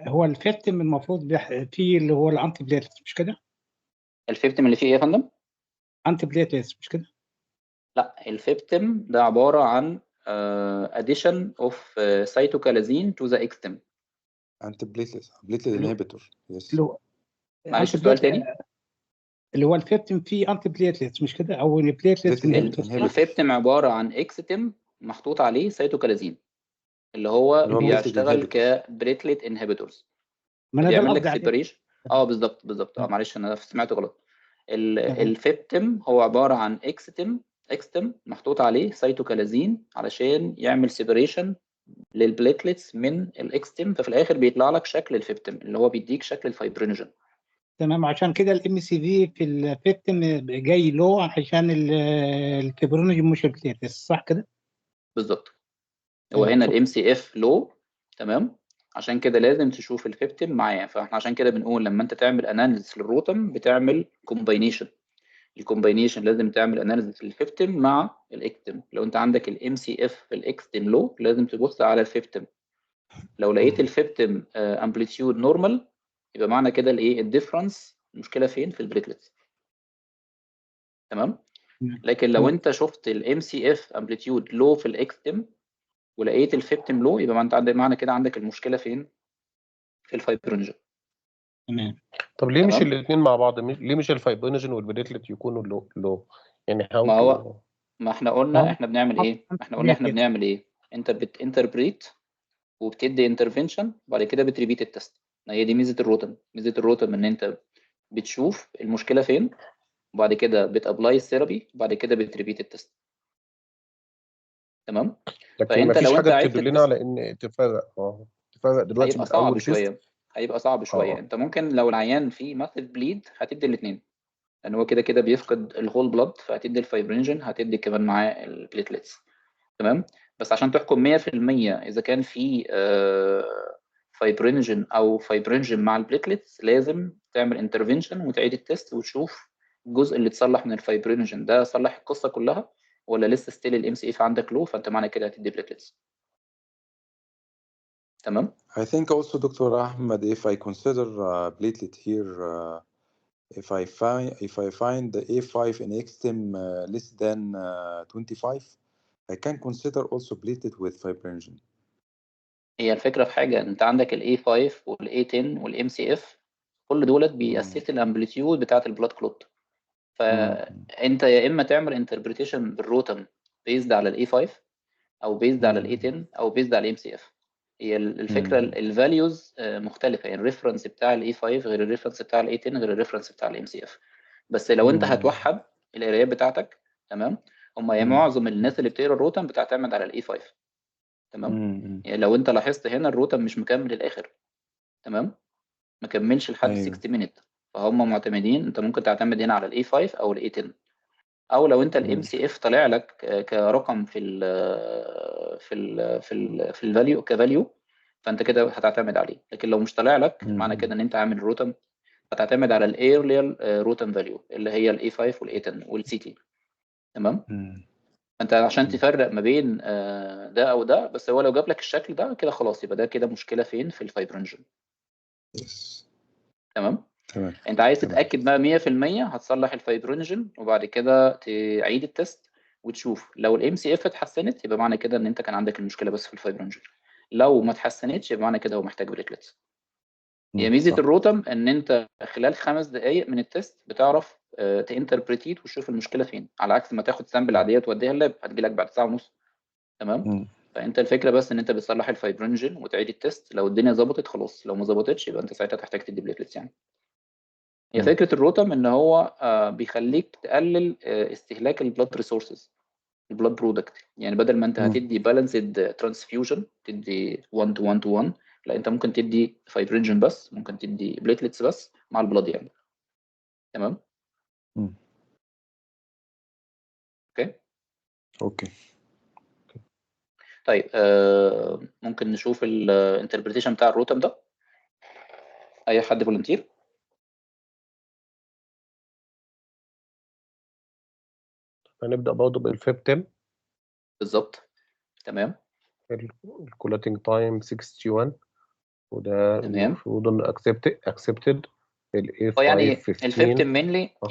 هو الفيبتم المفروض فيه اللي هو الانتي بليتلت مش كده؟ الفيبتم اللي فيه ايه يا فندم؟ انتي بليتلت مش كده؟ لا، الفيبتم ده عبارة عن addition of cytokalasin to the XTEM. Anti-platelet inhibitor. Yes. معلش السؤال تاني. اللي هو الفيبتم فيه انتي بليتلت مش كده؟ او البليتلت الفيبتم عبارة عن اكستم محطوط عليه سيتوكالازين اللي هو بيشتغل كبريتلت انهبيتورز. بيعمل لك سيبريشن. بالظبط. معلش انا سمعت غلط. الفيبتم هو عبارة عن اكستم محطوط عليه سيتوكالازين علشان يعمل سيبريشن للبليتلتس من الاكستم، ففي الاخر بيطلع لك شكل الفيبتم اللي هو بيديك شكل الفايبرينوجين. تمام، عشان كده الام سي في في الفيبتم جاي لو عشان الفيبرينوجين مش البليتلتس، صح كده؟ بالظبط. هو هنا الام سي اف لو، تمام، عشان كده لازم تشوف الفيبتم معاه. فاحنا عشان كده بنقول لما انت تعمل اناليسيس للروتم بتعمل كومباينيشن. الكومباينيشن لازم تعمل اناليسيس للفيبتم مع الاكتم. لو انت عندك الام سي اف في الاكستم لو لازم تبص على الفيبتم. لو لقيت الفيبتم امبليتيود نورمال يبقى معنى كده الايه الديفرنس المشكله فين؟ في البليتلتس. تمام. لكن لو انت شفت الام سي اف امبليتيود لو في الاكستم ولقيت الفيبتم لو يبقى انت عندك معنى كده عندك المشكله فين؟ في الفايبرينوجين. تمام. طب ليه مش الاثنين مع بعض؟ ليه مش الفايبرينوجين والبليتلت يكونوا لو يعني ما احنا قلنا احنا بنعمل ايه؟ احنا بنعمل ايه؟ انت بتانتربريت وبتدي انترفنشن وبعد كده بتريبيت التست. هي دي ميزه الروتم. ميزه الروتم ان انت بتشوف المشكله فين وبعد كده بتابلاي الثيرابي وبعد كده بتريبيت التست. تمام. لكن فانت مفيش لو حاجه انت بتدلنا على ان تفرق دلوقتي هيبقى صعب شويه. هيبقى صعب شويه. انت ممكن لو العيان فيه ماسيف بليد هتدي الاثنين، لان هو كده بيفقد الهول بلاد، فهتدي الفايبرينجين هتدي كمان معاه البليتلتس. تمام. بس عشان تحكم 100% اذا كان في فايبرينجين او فايبرينجين مع البليتلتس لازم تعمل انترفنشن وتعيد التست وتشوف الجزء اللي اتصلح من الفايبرينجين ده صلح القصه كلها ولا لسه ستيل الام سي اف عندك لو، فانت معنى كده هتدي بليتلتس. تمام. I think also Dr. Ahmed, if I consider platelet here, if I find the A5 in XTEM less than 25, I can consider also platelet with fibrinogen. هي الفكره في حاجه، انت عندك الاي 5 والاي 10 والام سي اف كل دولت بيأسس الامبليتيود بتاعه البلاد كلوت. فانت يا اما تعمل انتربريتيشن بالروتم بيزد على الاي 5 او بيزد على الاي 10 او بيزد على الام سي اف. هي الفكره الفاليوز مختلفه، يعني الريفرنس بتاع الاي 5 غير الريفرنس بتاع الاي 10 غير الريفرنس بتاع الام سي اف. بس لو انت هتوحد القرايات بتاعتك، تمام، هم معظم الناس اللي بتقرا الروتم بتعتمد على الاي 5، تمام. يعني لو انت لاحظت هنا الروتم مش مكمل الاخر، تمام، ما كملش لحد أيوه. 60 مينت، فهم معتمدين. انت ممكن تعتمد هنا على الاي 5 او الاي 10، او لو انت الام سي اف طالع لك كرقم في الفاليو كفاليو، فانت كده هتعتمد عليه. لكن لو مش طالع لك، معنى كده ان انت عامل روتم، هتعتمد على الايرليال روتم فاليو اللي هي الاي 5 والاي 10 والسي تي، تمام. انت عشان تفرق ما بين ده او ده، بس هو لو جاب لك الشكل ده كده خلاص، يبقى ده كده مشكله فين؟ في الفايبرنجن، تمام. انت عايز تتاكد بقى 100% هتصلح الفايبرنجن، وبعد كده تعيد التست وتشوف لو الام سي اف اتحسنت، يبقى معنى كده ان انت كان عندك المشكله بس في الفايبرنجن. لو ما اتحسنتش يبقى معنى كده هو محتاج بريكلتس. هي ميزه الروتم ان انت خلال 5 دقائق من التست بتعرف تانتربريتيت وتشوف المشكله فين، على عكس ما تاخد سامبل عاديه توديها اللاب هتجي لك بعد ساعه ونص، تمام. فانت الفكره بس ان انت بتصلح الفايبرنجن وتعيد التست، لو الدنيا ظبطت خلاص، لو ما ظبطتش يبقى انت ساعتها تحتاج تدي بليتلتس يعني. هي فكره الروتم ان هو بيخليك تقلل استهلاك البلاد ريسورسز، البلاد برودكت. يعني بدل ما انت هتدي بالانسد ترانسفيوجن تدي 1 to 1 to 1، لا انت ممكن تدي فايبرينجن بس، ممكن تدي بليتلتس بس مع البلاد يعني، تمام. اوكي. طيب ممكن نشوف الانتربريتيشن بتاع الروتم ده. اي حد فولنتير؟ هنبدأ برضه بالفيبتم. بالظبط، تمام. الكولاتنج تايم 61، وده تمام. المفروض انه accepted. الاي 5 يعني 15.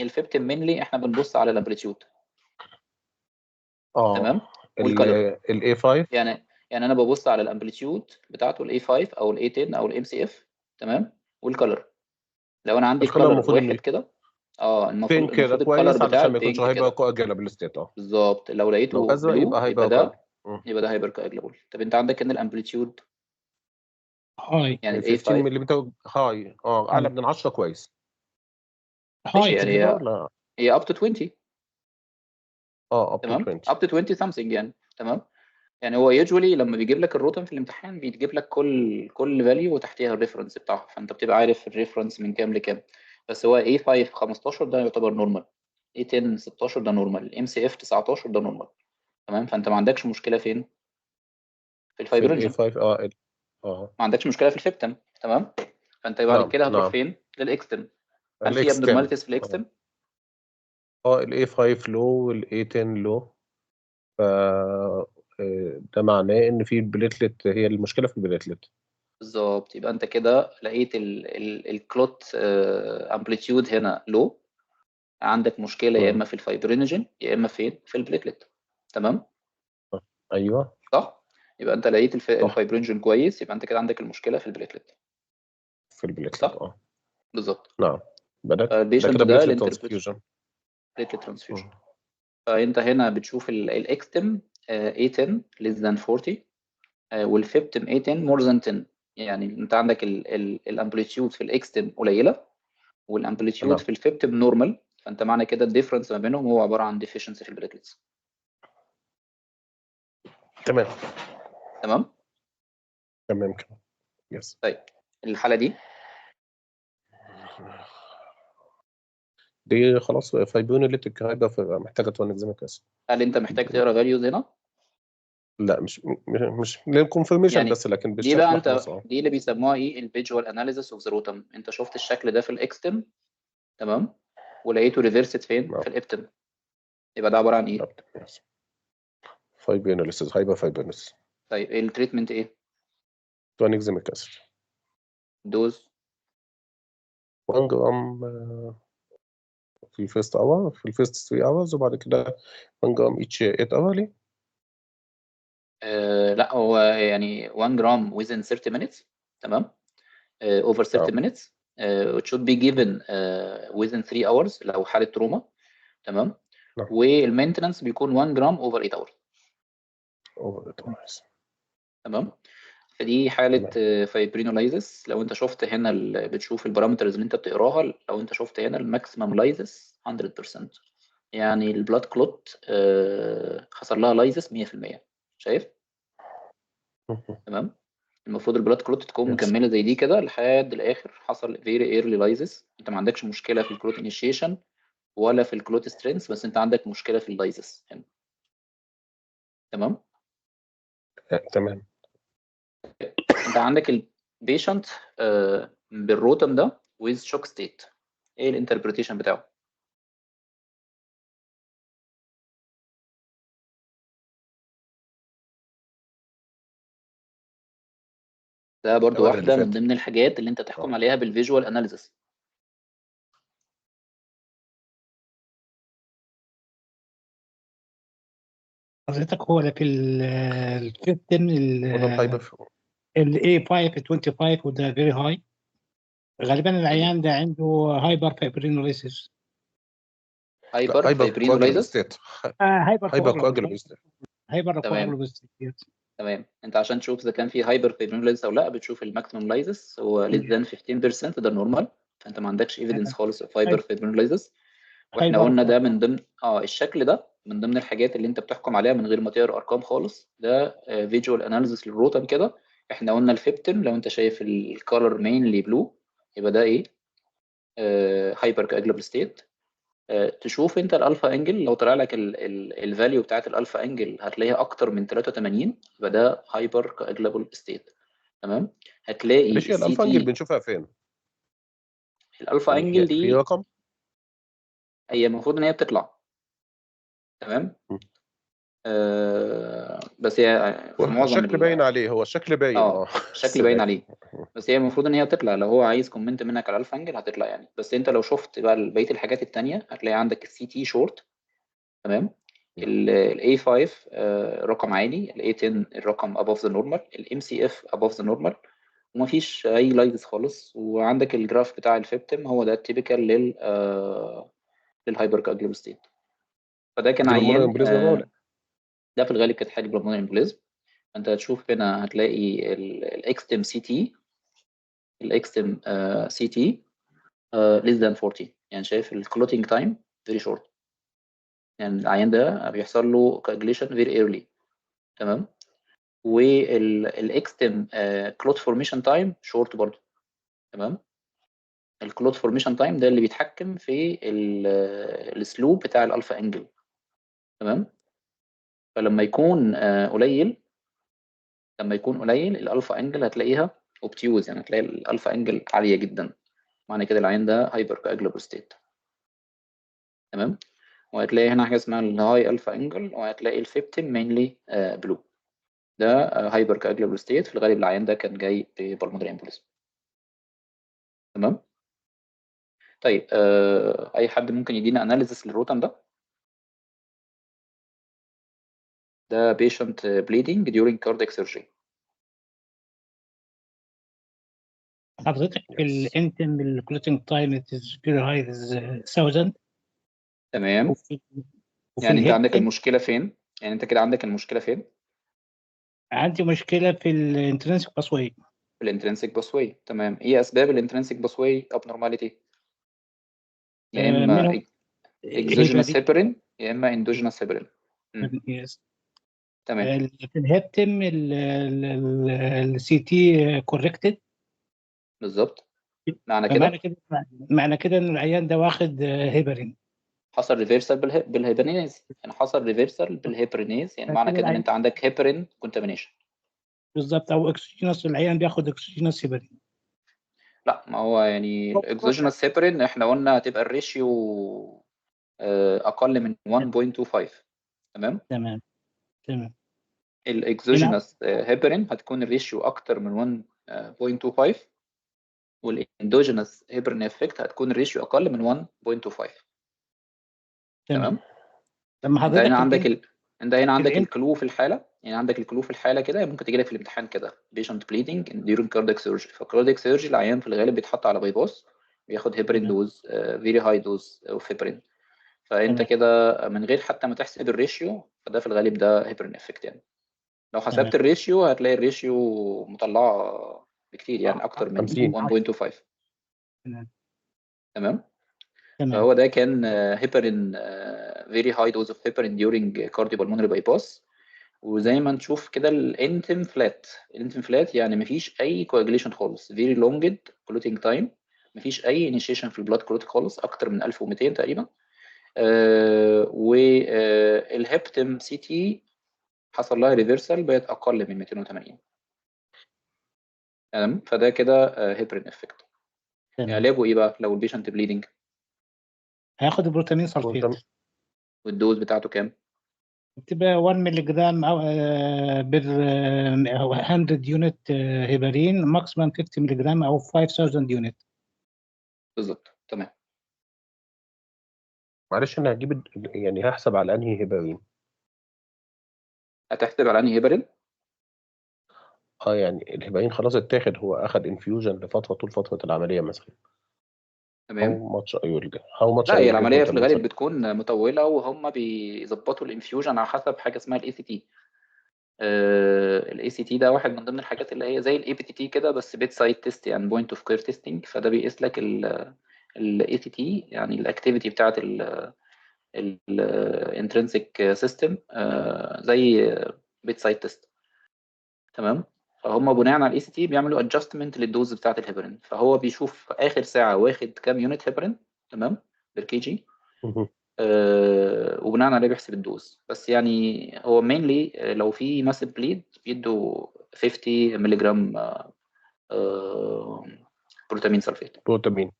الفيبتم مينلي احنا بنبص على الامبليتيود، تمام، والكلر. الاي 5 يعني انا ببص على الامبليتيود بتاعته الاي 5 او الاي 10 او الام سي اف، تمام، والكلر. لو انا عندي الكلر الكلر المفروض واحد كده، المفروض بينك كده الكلر كويس بتاعي علشان ما يكونش بينك كده، هيبقى كواجلابل ستيت. بالظبط. لو لو لقيته ازرق بلو يبقى يبقى هيبقى ده هايبر كواجلابل. طب انت عندك هنا الامبليتيود هاي يعني الاي 15 5 ملم هاي، اعلى من 10 كويس. ماشي، هاي يعني كده ولا هي up to 20، up to تمام، 20. up to 20 something يعني، تمام. يعني هو يوجوالي لما بيجيب لك الروتم في الامتحان بيجيب لك كل فاليو وتحتيها الريفرنس بتاعها، فانت بتبقى عارف الريفرنس من كام لكام. بس هو A5 15 ده يعتبر نورمال، A10 16 ده نورمال، MCF 19 ده نورمال، تمام. فانت ما عندكش مشكله فين؟ في في الاي الفايبرنجن، 5 ما عندكش مشكله في الفيبتم، تمام. فانت بعد نعم كده هتروح نعم. فين؟ للاكستم. هل في الاكستم abnormalities في الاكستم؟ الاي 5 لو والاي 10 لو، ف ده معناه ان في البليتلت، هي المشكله في البليتلت. بالظبط. يبقى انت كده لقيت الكلوت امبليتيود هنا لو، عندك مشكله يا اما في الفايبرينوجين يا اما فين؟ في البليتلت، تمام. ايوه صح. يبقى انت لقيت صح، الفايبرينوجين كويس، يبقى انت كده عندك المشكله في البليتلت، في البليتلت صح. بالظبط. نعم. ده البيشنت كده ده بليتلت الانتربريت ترانسفيوجن. بليتلت ترانسفيوجن. فانت هنا بتشوف الاكستم A10 less than 40 والفيبتم A10 more than 10. يعني انت عندك الامبليتيود في الاكستم قليله والامبليتيود نعم في الفيبتم نورمال، فانت معنى كده الديفرنس ما بينهم هو عباره عن ديفيشنسي في البليتلتس، تمام تمام. تمام كده. يس. طيب الحاله دي خلاص فايبرينوليتيك هيبقى محتاجه تونكزيميك اسيد. هل انت محتاج تقرا فاليوز هنا؟ لا مش للكونفirmation يعني بس، لكن دي بقى بالشكل خلاص. دي اللي بيسموها ايه؟ الفيجوال اناليسيس اوف ذا روتم. انت شفت الشكل ده في الاكستم، تمام، ولقيته ريفرست فين؟ نعم في الابتم. يبقى ده عباره عن ايه؟ فايبرينوليسيس، هيبقى فايبرينوليسيس. طيب ايه التريتمنت ايه؟ تونكزيميك اسيد دوز 1 جرام في الفيرست اور، في الفيرست 3 hours، وبعد كده 1 جرام each 8 hourly. لا هو يعني 1 جرام within 30 minutes، تمام. over 30 minutes it should be given within 3 hours لو حالة تروما، تمام. نعم. والمينتنس بيكون 1 جرام اوفر 8 اور. تمام. فدي حالة فايبرينولايزس. لو انت شفت هنا بتشوف البارامترز اللي انت بتقراها، لو انت شفت هنا الماكسيمم لايزس 100%، يعني البلاد كلوت حصل لها لايزس 100%. شايف؟ تمام. المفروض البلاد كلوت تكون مكملة زي دي كده لحد الآخر. حصل فيري ايرلي لايزس. انت ما عندكش مشكلة في الكلوت انيشيشن ولا في الكلوت سترينث، بس انت عندك مشكلة في اللايزس هنا. تمام. تمام. انت عندك البيشنت بالروتم ده with shock state. ايه الانتربريتيشن بتاعه؟ ده برضو الأوائل اللي واحدة من فات. ضمن الحاجات اللي انت تحكم عليها بالفيجوال اناليسيس. حضرتك هو في الفيفتم وده هيبقى ال A525 وده فيري هاي. غالبا العيان ده عنده هايبر فايبرينوليسيس. هايبر فايبرينولايزس. هايبر هايبر كواجلوبيستات. هايبر تمام. كواجلوبيستات. تمام. انت عشان تشوف اذا كان في هايبر فايبرينولايزس او لا بتشوف الماكسيمم لايزس. هو less than 15% ده نورمال، فانت ما عندكش ايفيدنس خالص اوف هايبر فايبرينولايزس. واحنا قلنا ده من ضمن الشكل ده من ضمن الحاجات اللي انت بتحكم عليها من غير ما تقرا ارقام خالص. ده فيجوال اناليسيس للروتم كده. احنا قلنا الفيبتم لو انت شايف الكالر مينلي بلو يبقى ده ايه؟ هايبر كواجلابل ستيت. تشوف انت الالفا انجل، لو طلع لك الفاليو بتاعت الالفا انجل هتلاقيها اكتر من 83 يبقى ده هايبر كواجلابل ستيت. تمام. هتلاقي ليش السي الألفا انجل تي. بنشوفها فين؟ الالفا يعني انجل في دي رقم؟ هي المفروض ان هي بتطلع. تمام. بس هي في معظم الشكل باين عليه، هو الشكل باين الشكل باين عليه. بس هي المفروض ان هي تطلع. لو هو عايز كومنت منك على الالفا انجل هتطلع يعني. بس انت لو شفت بقى بقيه الحاجات التانية هتلاقي عندك السي تي شورت. تمام. ال A5 رقم عالي، ال A10 الرقم above the normal، ال MCF above the normal، ومفيش اي لايدز خالص. وعندك الجراف بتاع الفيبتم هو ده التيبيكال للهايبر كواجلابل ستيت. فده كان دي بالمونة عيان امبوليزم ولا؟ ده في الغالب كانت حاجه بالمونري امبوليزم. انت هتشوف هنا هتلاقي الاكستم سي تي. الاكستم سي تي less than 40. يعني شايف الكلوتينج تايم very short. يعني العيان ده بيحصل له coagulation very early. تمام. والاكستم كلوت فورميشن تايم شورت برضه. تمام. الكلوت فورميشن تايم ده اللي بيتحكم في السلوب بتاع الالفا انجل. تمام. فلما يكون قليل، لما يكون قليل الالفا انجل هتلاقيها اوبتيوز، يعني هتلاقي الالفا انجل عاليه جدا. معنى كده العين ده هايبر كواجلابل ستيت. تمام. وهتلاقي هنا حاجه اسمها الهاي الفا انجل، وهتلاقي الفيبتم مينلي بلو. ده هايبر كواجلابل ستيت. في الغالب العيان ده كان جاي ببلمونري امبوليزم. تمام. طيب اي حد ممكن يدينا اناليسيس للروتم ده؟ ده patient bleeding during cardiac surgery. حضرتك الانتم الكلوتينج تايم از فيري هاي، از 1000. تمام. وفي يعني انت عندك الهيبتم المشكله فين؟ يعني انت كده عندك المشكله فين؟ عندي مشكله في الانترنسك باسواي. في الانترنسيك باسواي. تمام. ايه اسباب الانترنسيك باسواي ابنورماليتي؟ يا اما منهم اكزوجينوس هيبرين. هيبرين يا اما اندوجينوس هيبرين. يس. تمام. في الهيبتم السي تي كوركتد. بالظبط. معنى فمعنى كده كده معنى كده ان العيان ده واخد هيبرين. حصل ريفيرسال بالهيبرينيز. يعني حصل ريفيرسال بالهيبرينيز، يعني معنى كده كده ان العيان انت عندك هيبرين كونتامينيشن. بالظبط، او اكسجينوس، العيان بياخد اكسجينوس هيبرين. لا، ما هو يعني الاكزوجينوس هيبرين احنا قلنا هتبقى الريشيو اقل من 1.25. تمام. تمام تمام. هنا الاكزوجينوس هيبرين هتكون الريشيو اكتر من 1.25، والاندوجينوس هيبرين افكت هتكون الريشيو اقل من 1.25. تمام. تمام. لما انت هنا حضرتك عندك انت هنا عندك الانت الكلو في الحاله. يعني عندك الكلو في الحاله كده ممكن تجي لك في الامتحان كده patient bleeding during cardiac surgery. فالكاردياك سيرجري العيان في الغالب بيتحط على باي باس، بياخد هيبرين تمام دوز فيري هاي دوز اوف هيبرين. فانت تمام. كده من غير حتى ما تحسب الريشيو، فده في الغالب ده هيبرين افكت يعني. لو تمام. حسبت الريشيو هتلاقي الريشيو مطلعه بكتير يعني اكتر من 50. 1.25. تمام. تمام. تمام. فهو ده كان هيبرين very high dose of heparin during cardiopulmonary bypass. وزي ما نشوف كده الانتم فلات، الانتم فلات يعني مفيش اي coagulation خالص، very longed clotting time، مفيش اي initiation في البلاد كلوت خالص اكتر من 1200 تقريبا. والهبتم سي تي حصل لها ريفرسال بقت اقل من 280. تمام. فده كده هيبرين افكت. تمام. علاجه ايه بقى لو البيشنت بليدنج؟ هياخد البروتامين سلفيت، والدوز بتاعته كام؟ بتبقى 1 مللي جرام او بر 100 يونت هيبارين، ماكسيمم 50 مللي جرام او 5000 يونت. بالظبط. تمام. معلش انا هجيب يعني هحسب على انهي هيبارين؟ هتحسب على انهي هيبرين؟ يعني الهيبارين خلاص اتاخد، هو اخد انفيوجن لفتره طول فتره العمليه مثلا. تمام. هاو ماتش ايول هاو ماتش لا، هي ايول العمليه في الغالب بتكون مطوله، وهم بيظبطوا الانفيوجن على حسب حاجه اسمها الاي سي تي. الاي سي تي ده واحد من ضمن الحاجات اللي هي زي الاي بي تي تي كده، بس بيت سايد تيست يعني بوينت اوف كير تيستنج. فده بيقيس لك الاي سي تي يعني الاكتيفيتي بتاعت الانترنسيك سيستم، زي بيت سايد تيست. تمام. فهم بناء على الاي سي تي بيعملوا ادجستمنت للدوز بتاعت الهيبرين، فهو بيشوف في اخر ساعه واخد كام يونت هيبرين. تمام. بالكي جي. وبناء عليه بيحسب الدوز. بس يعني هو مينلي لو في ماسيف بليد بيدوا 50 مللي جرام بروتامين سلفيت. بروتامين.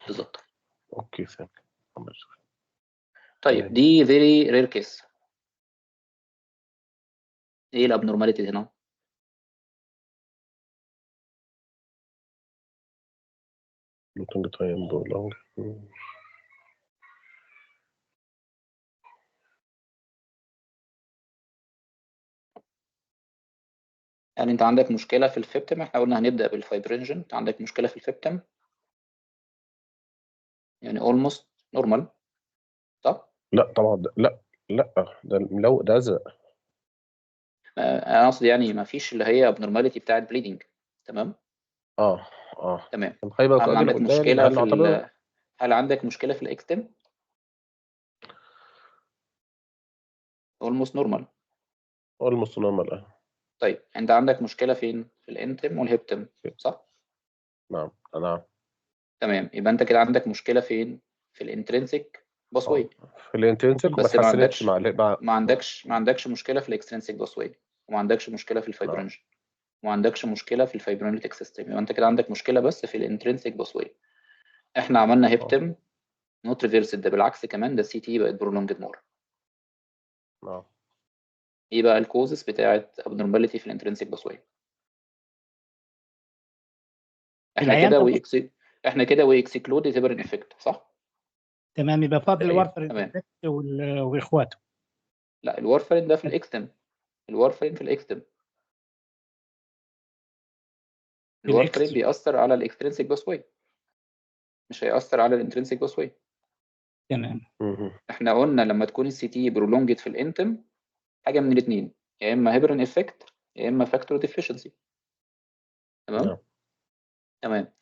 بالظبط. اوكي ثانك. طيب تمام. دي فيري رير كيس. ايه الابنورماليتي هنا؟ لوتنج تايم بولونج. يعني انت عندك مشكله في الفيبتم، احنا قلنا هنبدا بالفايبرينجن. انت عندك مشكله في الفيبتم يعني almost normal، صح؟ لا طبعا لا ده لو ده ازرق. انا اقصد يعني ما فيش اللي هي abnormality بتاعت bleeding. تمام. اه تمام. الخيبه هل كواجل عندك قدام، مشكله هل في نعتبر؟ هل عندك مشكله في الاكستم؟ almost normal. اولموست نورمال. طيب انت عندك مشكله فين؟ في الانتم والهيبتم، صح؟ نعم نعم. تمام. يبقى انت كده عندك مشكله فين؟ في الانترنسيك باسوي. في الانترنسيك وما بس ما اتحسنتش عندكش مع ما عندكش مشكله في الاكسترنسيك باسوي، وما عندكش مشكله في نعم. الفايبرينجن، وما عندكش مشكله في الفايبرينوليتيك سيستم. يبقى انت كده عندك مشكله بس في الانترنسيك باسوي. احنا عملنا هيبتم نوت ريفيرس، ده بالعكس كمان ده السي تي بقت برولونجد مور. نعم. ايه بقى الكوزس بتاعت abnormality في الانترنسيك باسوي؟ احنا العيان كده طب احنا كده وي اكسكلود هيبرين افكت، صح؟ تمام، يبقى فاضل أيوة. الورفرين تمام. واخواته. لا، الوارفرين ده في الاكستم. الوارفرين في الاكستم. الوارفرين بيأثر على الاكسترنسيك باسوي، مش هيأثر على الانترنسيك باسوي. تمام. احنا قلنا لما تكون السي تي برولونجد في الانتم، حاجه من الاثنين، يا اما هيبرين افكت يا اما فاكتور ديفيشنسي. تمام. نعم. تمام.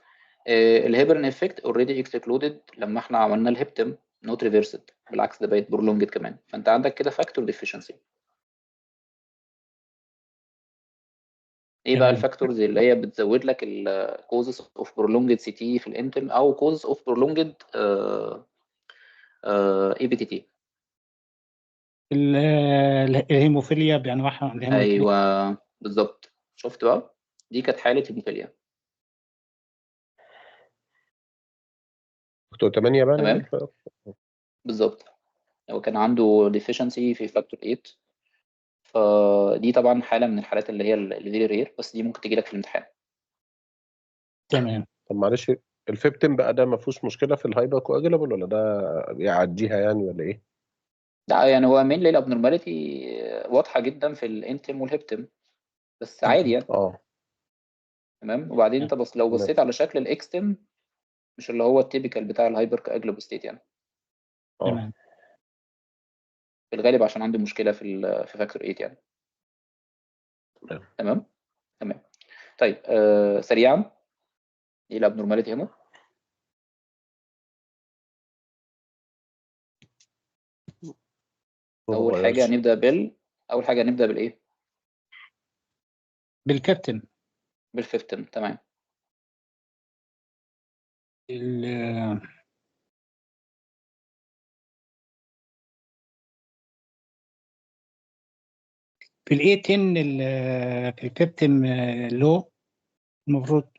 الهيبرين افكت اوريدي اكسكلودد لما احنا عملنا الهيبتم نوت ريفرسد، بالعكس ده بقت برولونجد كمان. فانت عندك كده فاكتور ديفيشنسي. ايه بقى تمام. الفاكتورز اللي هي بتزود لك الكوزز اوف برولونجد سي تي في الانتم او كوزز اوف برولونجد اي بي تي تي؟ الهيموفيليا بانواعها، الهيموفيليا. ايوه بالظبط. شفت بقى، دي كانت حاله هيموفيليا. دكتور 8 بقى تمام. بالظبط. هو كان عنده deficiency في فاكتور 8. فدي طبعا حاله من الحالات اللي هي الفيري رير، بس دي ممكن تجي لك في الامتحان. تمام. طب معلش الفيبتين بقى ده ما فيهوش مشكله في الهايبر كواجلابل ولا ده يعديها يعني ولا ايه؟ لا يعني هو مين ليه الابنورماليتي واضحه جدا في الانتم والهيبتم، بس عادي يعني. تمام. وبعدين انت بس لو تمام. بصيت على شكل الاكستم، مش اللي هو التيبيكال بتاع الهايبر كاجلوب ستيت يعني. تمام. في الغالب عشان عنده مشكله في فاكتور 8 يعني. تمام. طيب سريعا ايه الابنورماليتي هنا؟ اول حاجه هنبدا بالايه؟ بالكابتن. بالفيفتم. تمام. في الاي 10 في الكابتن لو المفروض،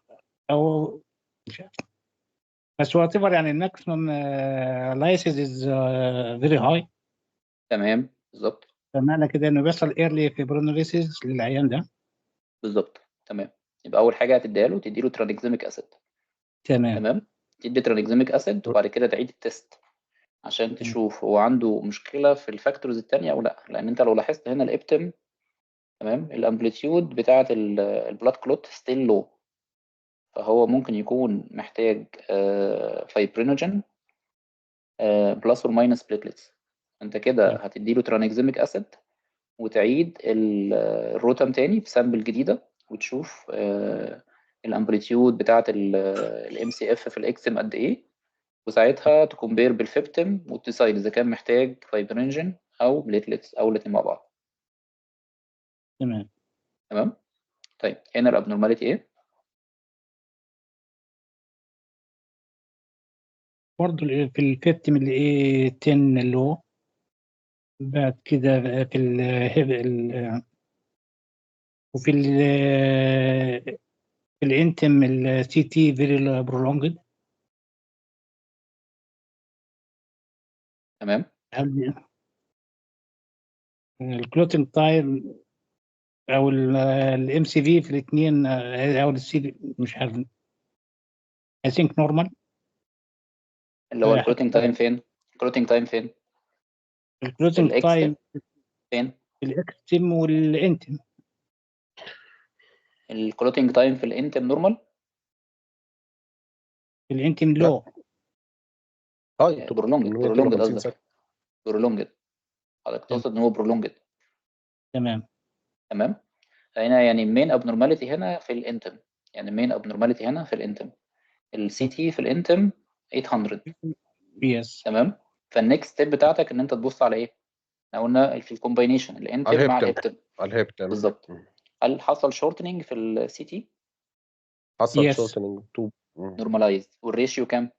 او مش عارف، بس هو اعتبر يعني الماكسيمم لايسز از فيري هاي. تمام بالظبط. فمعنى كده انه بيحصل ايرلي فيبرونوليسيس للعيان ده. بالظبط. تمام. يبقى اول حاجه تديله ترانكزيميك اسيد. تمام. تدي ترانكزيميك اسيد وبعد كده تعيد التست عشان تشوف هو عنده مشكله في الفاكتورز الثانيه او لا، لان انت لو لاحظت هنا الابتم تمام الامبليتيود بتاعه البلاد كلوت ستيل لو، فهو ممكن يكون محتاج فايبرينوجين بلس اور ماينس بليتلتس. انت كده هتديله ترانكزيميك اسيد وتعيد الروتم تاني بسامبل جديده وتشوف الامبليتيود بتاعه الام سي اف في الاكسم قد ايه، وساعتها تكمبير بالفيبتم وتسايد اذا كان محتاج فايبرينجين او بليتلتس او الاثنين مع بعض. تمام. طيب هنا الابنورماليتي ايه؟ برضه في الفيبتم اللي ايه 10 اللي هو بعد كده في وفي في الانتم السي تي فيري برولونجد. تمام. الكلوتنج تايم او الام سي في في الاثنين او السي مش عارف، اي ثينك نورمال. اللي هو الكلوتنج تايم فين؟ الكلوتنج تايم فين؟ الكلوتنج تايم فين؟ في الاكستم والانتم. الكلوتنج تايم في الانتم نورمال؟ في الانتم لو برولونجد قصدك؟ برولونجد حضرتك تقصد ان هو برولونجد. تمام. هنا يعني المين ابنورماليتي هنا في الانتم، يعني المين ابنورماليتي هنا في الانتم السي تي في الانتم 800. يس. تمام. فالنكست ستيب بتاعتك ان انت تبص على ايه؟ احنا قلنا في الكومباينيشن الانتم مع الهيبتم. بالظبط. هل حصل شورتنينج في السي تي؟ حصل شورتنينج تو نورماليزد والريشيو كام؟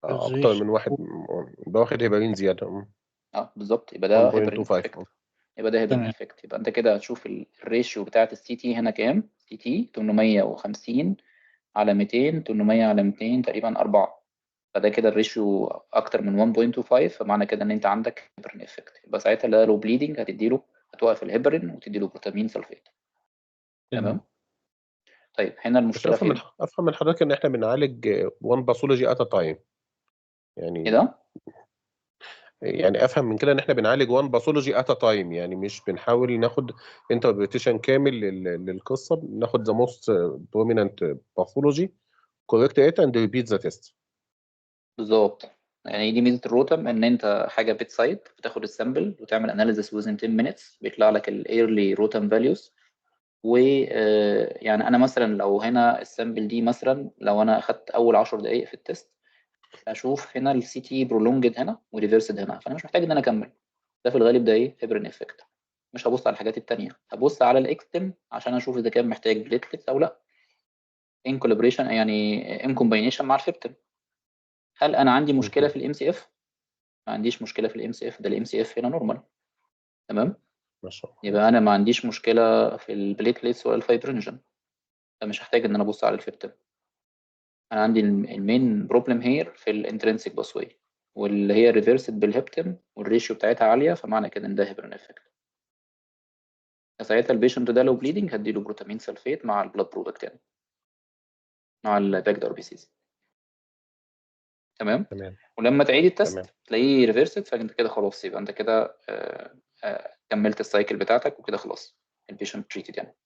اكتر من واحد، ده واخد هيبرين زياده. بالظبط. يبقى ده هيبرين 1.25. افكت. يبقى ده هيبرين افكت. يبقى انت كده هتشوف الريشيو بتاعت السي تي هنا كام؟ سي تي 850 على 200 800 على 200 تقريبا 4. فده كده الريشيو اكتر من 1.25، فمعنى كده ان انت عندك هيبرين افكت. يبقى ساعتها لا لو بليدنج هتوقف الهيبرين وتديله بروتامين سلفيت. تمام. طيب هنا المشكله فين؟ افهم من حضرتك ان احنا بنعالج وان باثولوجي ات تايم. يعني ايه ده؟ يعني افهم من كده ان احنا بنعالج وان باثولوجي ات تايم، يعني مش بنحاول ناخد انتربريتيشن كامل للقصه، ناخد ذا موست دومينانت باثولوجي كوريكت ات اند ريبيت ذا تيست. بالظبط. يعني دي ميزه الروتم، ان انت حاجه بيت سايد بتاخد السامبل وتعمل اناليسيس ويزن 10 minutes بيطلع لك الايرلي روتم فاليوز. ويعني انا مثلا لو هنا السامبل دي مثلا لو انا اخدت اول 10 دقائق في التيست اشوف هنا السي تي برولونجد هنا وريفرسد هنا، فانا مش محتاج ان انا اكمل. ده في الغالب ده ايه؟ هيبرين افكت. مش هبص على الحاجات التانية، هبص على الاكستم عشان اشوف اذا كان محتاج بليتلتس او لا، ان كولابريشن يعني ان كومباينيشن مع الفيبتم. هل انا عندي مشكله في الام سي اف؟ ما عنديش مشكله في الام سي اف، ده الام سي اف هنا نورمال. تمام. ما شاء الله. يبقى انا ما عنديش مشكله في البليتلتس ولا الفايبرينجين، فمش هحتاج ان انا ابص على الفيبتم. انا عندي المين بروبلم هير في الانترنسيك باسوي، واللي هي ريفرسد بالهيبتم والريشيو بتاعتها عاليه، فمعنى كده ان ده هيبرين افكت. ساعتها البيشنت ده لو بليدنج هديله بروتامين سلفيت مع البلاد برودكت يعني مع الباكد ار بي سيز. تمام. ولما تعيد التست تلاقيه ريفرسد، فانت كده خلاص يبقى انت كده كملت السايكل بتاعتك وكده خلاص البيشنت تريتد يعني.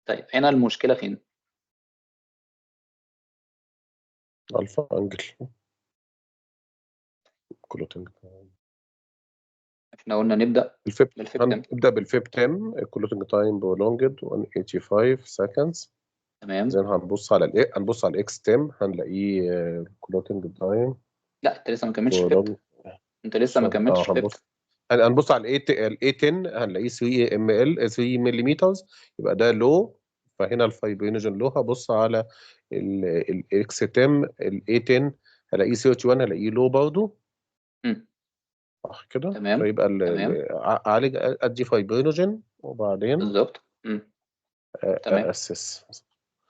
طيب هنا المشكله فين؟ الفا انجل. كلوتنج احنا قلنا نبدا بالفيبتم. هنبدا بالفيبتم. الكلوتنج تايم برولونجد 185 seconds. تمام. زين هنبص على الاكس تيم هنلاقيه كلوتنج تايم. لا انت لسه ما كملتش الفيبتم، انت لسه ما كملتش الفيبتم. هنبص على الاي 10 هنلاقيه 3 ملم، يبقى ده لو. فهنا الفايبرينوجين لو. هبص على الاكس تيم الاي 10 هلاقيه 31 هلاقيه لو برضه. صح كده؟ تمام. فيبقى تمام. اعالج ادي فايبرينوجين وبعدين بالظبط. تمام. اسس.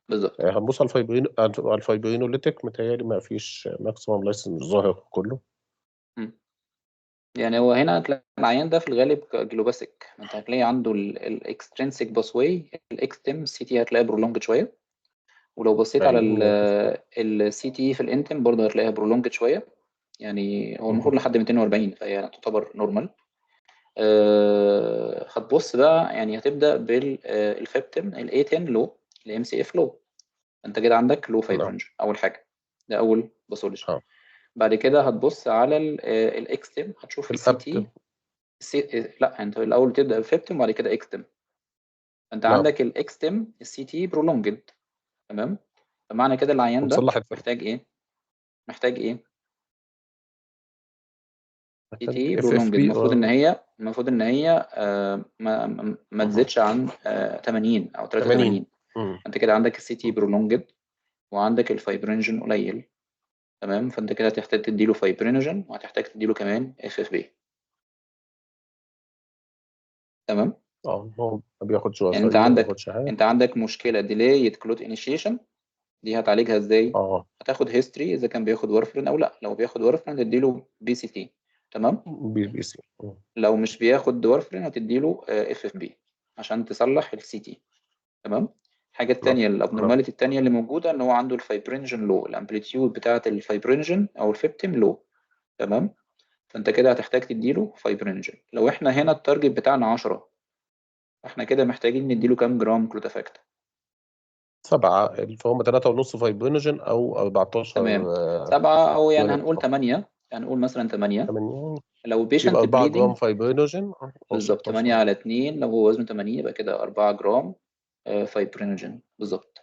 بالظبط. هنبص على الفايبرينوليتيك. متهيألي ما فيش ماكسيمم لايسنس مش ظاهر كله. يعني هو هنا هتلاقي العيان ده في الغالب جلوباسيك، انت هتلاقي عنده الاكسترينسيك باسواي الاكستم سي تي هتلاقيها برولونجد شويه، ولو بصيت على السي تي في الانتم برضه هتلاقيها برولونجد شويه، يعني هو المفروض لحد 240 فهي تعتبر نورمال. هتبص بقى يعني هتبدا بالفيبتم الاي 10 لو الام سي اف لو، انت كده عندك لو فايبرنج اول حاجه، ده اول باثولوجي. بعد كده هتبص على الاكستم هتشوف السي تي. لا انت الاول تبدا بفيبتم وبعد كده اكستم. انت عندك الاكستم السي تي برولونجد. تمام. فمعنى كده العيان ده محتاج ايه؟ محتاج ايه؟ سي تي برولونجد. المفروض ان هي ما تزيدش عن 80 او 83. انت كده عندك السي تي برولونجد وعندك الفايبرينوجين قليل. تمام. فانت كده هتحتاج تديله فايبرينوجين وهتحتاج تديله كمان اف اف بي. تمام. هو ما بياخدش وقت. يعني انت عندك مشكله ديليد كلوت انيشيشن، دي هتعالجها ازاي؟ هتاخد هيستوري اذا كان بياخد وارفرين او لا. لو بياخد وارفرين تديله بي سي تي. تمام. بي سي. لو مش بياخد وارفرين هتديله اف اف بي عشان تصلح السي تي. تمام. الحاجه الثانيه الابنورماليتي الثانيه اللي موجوده ان هو عنده الفايبرينجن لو، الامبليتيود بتاعه الفايبرينجن او الفيبتم لو. تمام. فانت كده هتحتاج تديله فايبرينجن. لو احنا هنا التارجت بتاعنا 10، احنا كده محتاجين نديله كام جرام كلوتافاكت؟ 7. فهم 3.5 فايبرينوجين او 14. تمام. 7 او يعني هنقول 8، هنقول مثلا 8. لو بيشنت يبقى 4 جرام بليدنج فايبرينوجين. بالظبط 8 على 2 لو هو وزنه 80 يبقى كده 4 جرام فايبرينوجين بالظبط.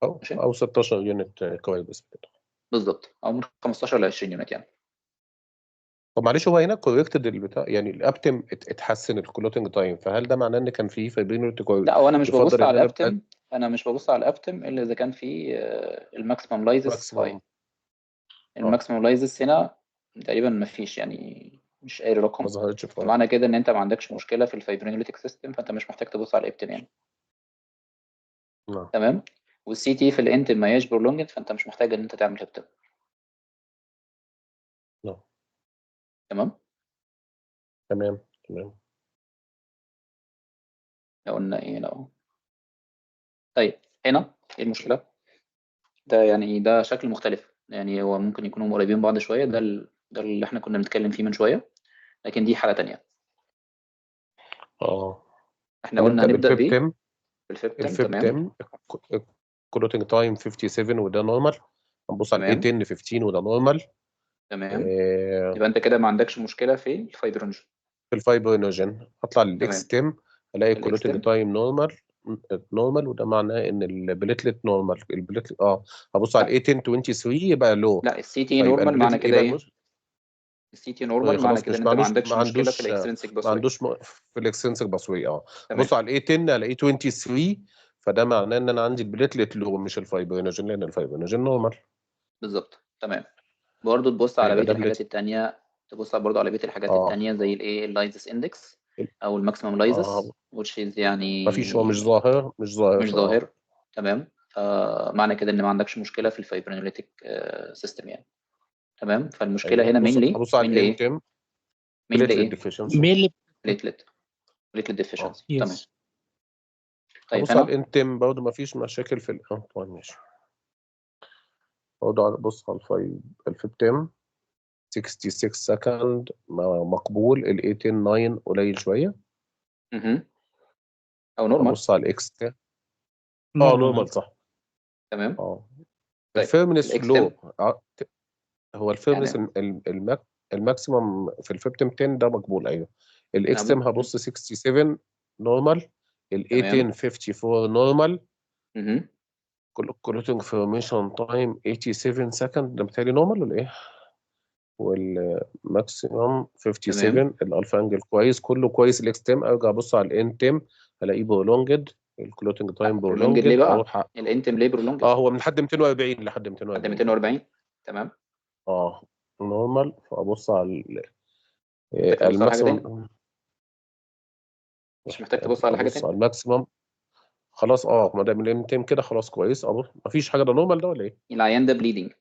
او 16 يونت كويس بالظبط، او من 15 ل 20 يونت يعني. طب معلش هو هنا كوريكتد البتاع يعني الابتم اتحسن الكلوتنج تايم، فهل ده معناه ان كان في فايبرينوليتي كويس؟ لا، وانا مش ببص على الابتم، انا مش ببص على الابتم الا اذا كان في الماكسيمم لايزس هاي. الماكسيمم لايزس هنا تقريبا ما فيش، يعني مش اي رقم. فمعنى كده ان انت ما عندكش مشكله في الفايبرينوليتيك سيستم، فانت مش محتاج تبص على الابتم يعني. تمام. والسي تي في الانتم ما هياش برولونجد، فانت مش محتاج ان انت تعمل ابتم. تمام. لو قلنا ايه لو طيب هنا ايه المشكله؟ ده يعني ده شكل مختلف، يعني هو ممكن يكونوا قريبين بعض شويه. ده اللي احنا كنا بنتكلم فيه من شويه، لكن دي حاله تانية. احنا قلنا هنبدا بالفيبتم. تمام. كلوتنج تايم 57 وده نورمال. هنبص على الاي 10 15 وده نورمال. تمام. يبقى انت كده ما عندكش مشكله في الفايبرينوجين. في الفايبرينوجين هطلع للاكستم الاقي الكلوتنج تايم نورمال وده معناه ان البليتلت نورمال. البليتلت هبص على الاي 10 23 يبقى لو. لا السي تي نورمال معنى كده ايه؟ السي تي نورمال معنى كده ان انت ما عندكش مشكله في الاكسترينسيك باسوي. ما عندوش في الاكسترينسيك باسوي. بص على الاي 10 الاقي 23 فده معناه ان انا عندي البليتلت لو مش الفايبرينوجين، لان الفايبرينوجين نورمال. بالظبط. تمام. برضه تبص على بقيه الحاجات الثانيه، تبص برضه على بقيه الحاجات الثانيه زي الايه اللايزس اندكس او الماكسيمم لايزس which is يعني مفيش، هو مش ظاهر. تمام. معنى كده ان ما عندكش مشكله في الفايبرينوليتيك سيستم يعني. تمام. فالمشكله هنا ابص على الانتم بليتلت ديفيشنسي. بليتلت ديفيشنسي. تمام. طيب ابص على الانتم برضه مفيش مشاكل في ماشي. برضه بص على الفيبتم 66 سكند مقبول. ال 89 قليل شويه. او نورمال. ابص على الاكس نورمال صح. تمام. الفيرمنس لو. هو الفيرمنس يعني الماكسيمم في الفيبتم 10 ده مقبول. ايوه الاكستم هبص 67 نورمال، الاي 10 54 نورمال، كلوتنج فورميشن تايم 87 سكند، ده بتهيألي نورمال ولا ايه؟ والماكسيمم 57، الالفا انجل كويس، كله كويس. الاكستم ارجع ابص على الانتم الاقيه برولونجد، الكلوتنج تايم برولونجد ليه برولونجد، بقى؟ الانتم ليه برولونجد؟ هو من لحد 240 لحد 240 تمام. نورمال. فابص على محتاج تبص على حاجه تاني؟ الماكسيمم، مش محتاج تبص على حاجه ابص تاني؟ على الماكسيمم خلاص. ما دام الانتم كده خلاص كويس. ابص مفيش حاجه، ده نورمال ده ولا ايه؟ العيان ده بليدنج.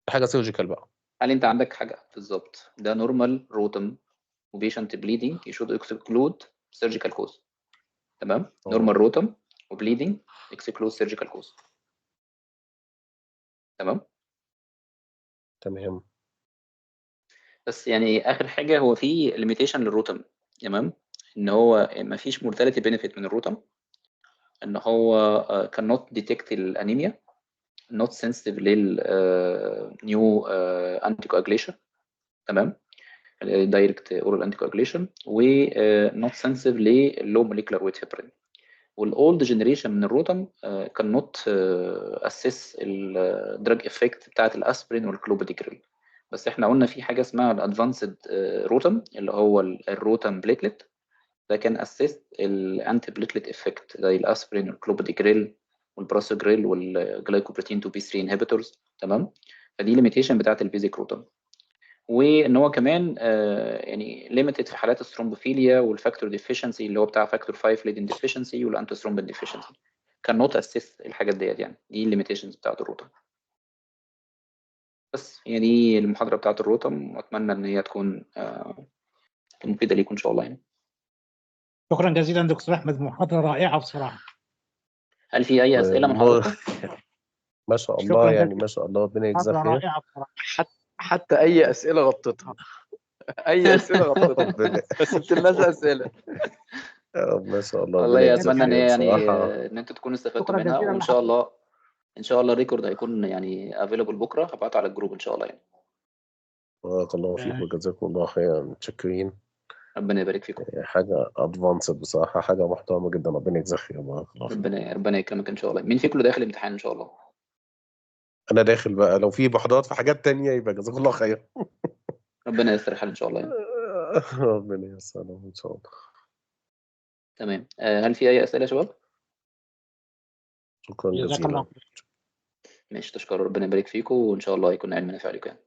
حاجه سيرجيكال بقى. هل انت عندك حاجه بالظبط؟ ده نورمال روتم وبيشنت بليدنج يشود اكسكلود سيرجيكال كوز. تمام. نورمال روتم وبليدنج اكسكلود سيرجيكال كوز. تمام. بس يعني اخر حاجه هو في ليميتيشن للروتم. تمام. ان هو ما فيش مورتاليتي بينيفيت من الروتم، ان هو cannot detect الانيميا، not sensitive لل new anticoagulation. تمام. دايركت اورال انتيكواجوليشن، و not sensitive للو موليكولار ويت هيبرين. والاولد جنريشن من الروتم كان نوت اسيس الدراج افكت بتاعت الاسبرين والكلوبيديجريل. بس احنا قلنا في حاجه اسمها الادفانسد روتم اللي هو الروتم بليتلت، ده كان اسيست الانتي بليتلت افكت زي الاسبرين والكلوبيديجريل والبراسوجريل والجلايكوبروتين 2 بي 3 انهبيتورز. تمام. فدي ليميتيشن بتاعت البيزك روتم. وان هو كمان يعني ليميتد في حالات الثرومبوفيليا والفاكتور ديفيشنسي اللي هو بتاع فاكتور 5 ليدين ديفيشنسي والانتوثرومبين ديفيشنسي. كان نوت اسيست الحاجات ديت. يعني دي الليميتيشنز بتاعت الروتم. بس هي دي المحاضره بتاعت الروتم، واتمنى ان هي تكون مفيده ليكم ان شاء الله. يعني شكرا جزيلا دكتور احمد، محاضره رائعه بصراحه. هل في اي اسئله من حضراتكم؟ ما شاء الله، يعني ما شاء الله، ربنا يجزاك خير. رائعه بصراحه. حتى اي اسئله غطيتها. اي اسئله غطيتها ما سبتلناش اسئله. ما شاء الله، والله اتمنى ان يعني ان انتوا تكونوا استفدتوا منها، وان شاء الله الريكورد هيكون يعني افيلبل بكره، هبعته على الجروب ان شاء الله. يعني بارك الله فيك وجزاكم الله خيرا، متشكرين. ربنا يبارك فيكم. حاجه ادفانسد بصراحه، حاجه محترمه جدا، ربنا يجزاك خير. بارك الله فيك. ربنا يكرمك ان شاء الله. مين فيكم داخل امتحان ان شاء الله؟ انا داخل بقى، لو في محاضرات في حاجات تانية يبقى جزاك الله خير. ربنا ييسر الحال ان شاء الله. يعني ربنا ييسر ان شاء الله. تمام. هل في اي اسئله يا شباب؟ شكرا جزيلا. ماشي، تشكروا. ربنا يبارك فيكم، وان شاء الله يكون علم نافع لكم. يعني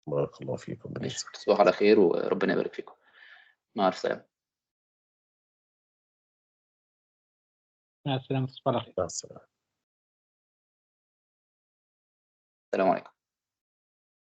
بارك الله فيكم. ماشي، تصبحوا على خير وربنا يبارك فيكم. مع السلامه. مع السلامه. تصبحوا على خير. مع السلامه. السلام عليكم.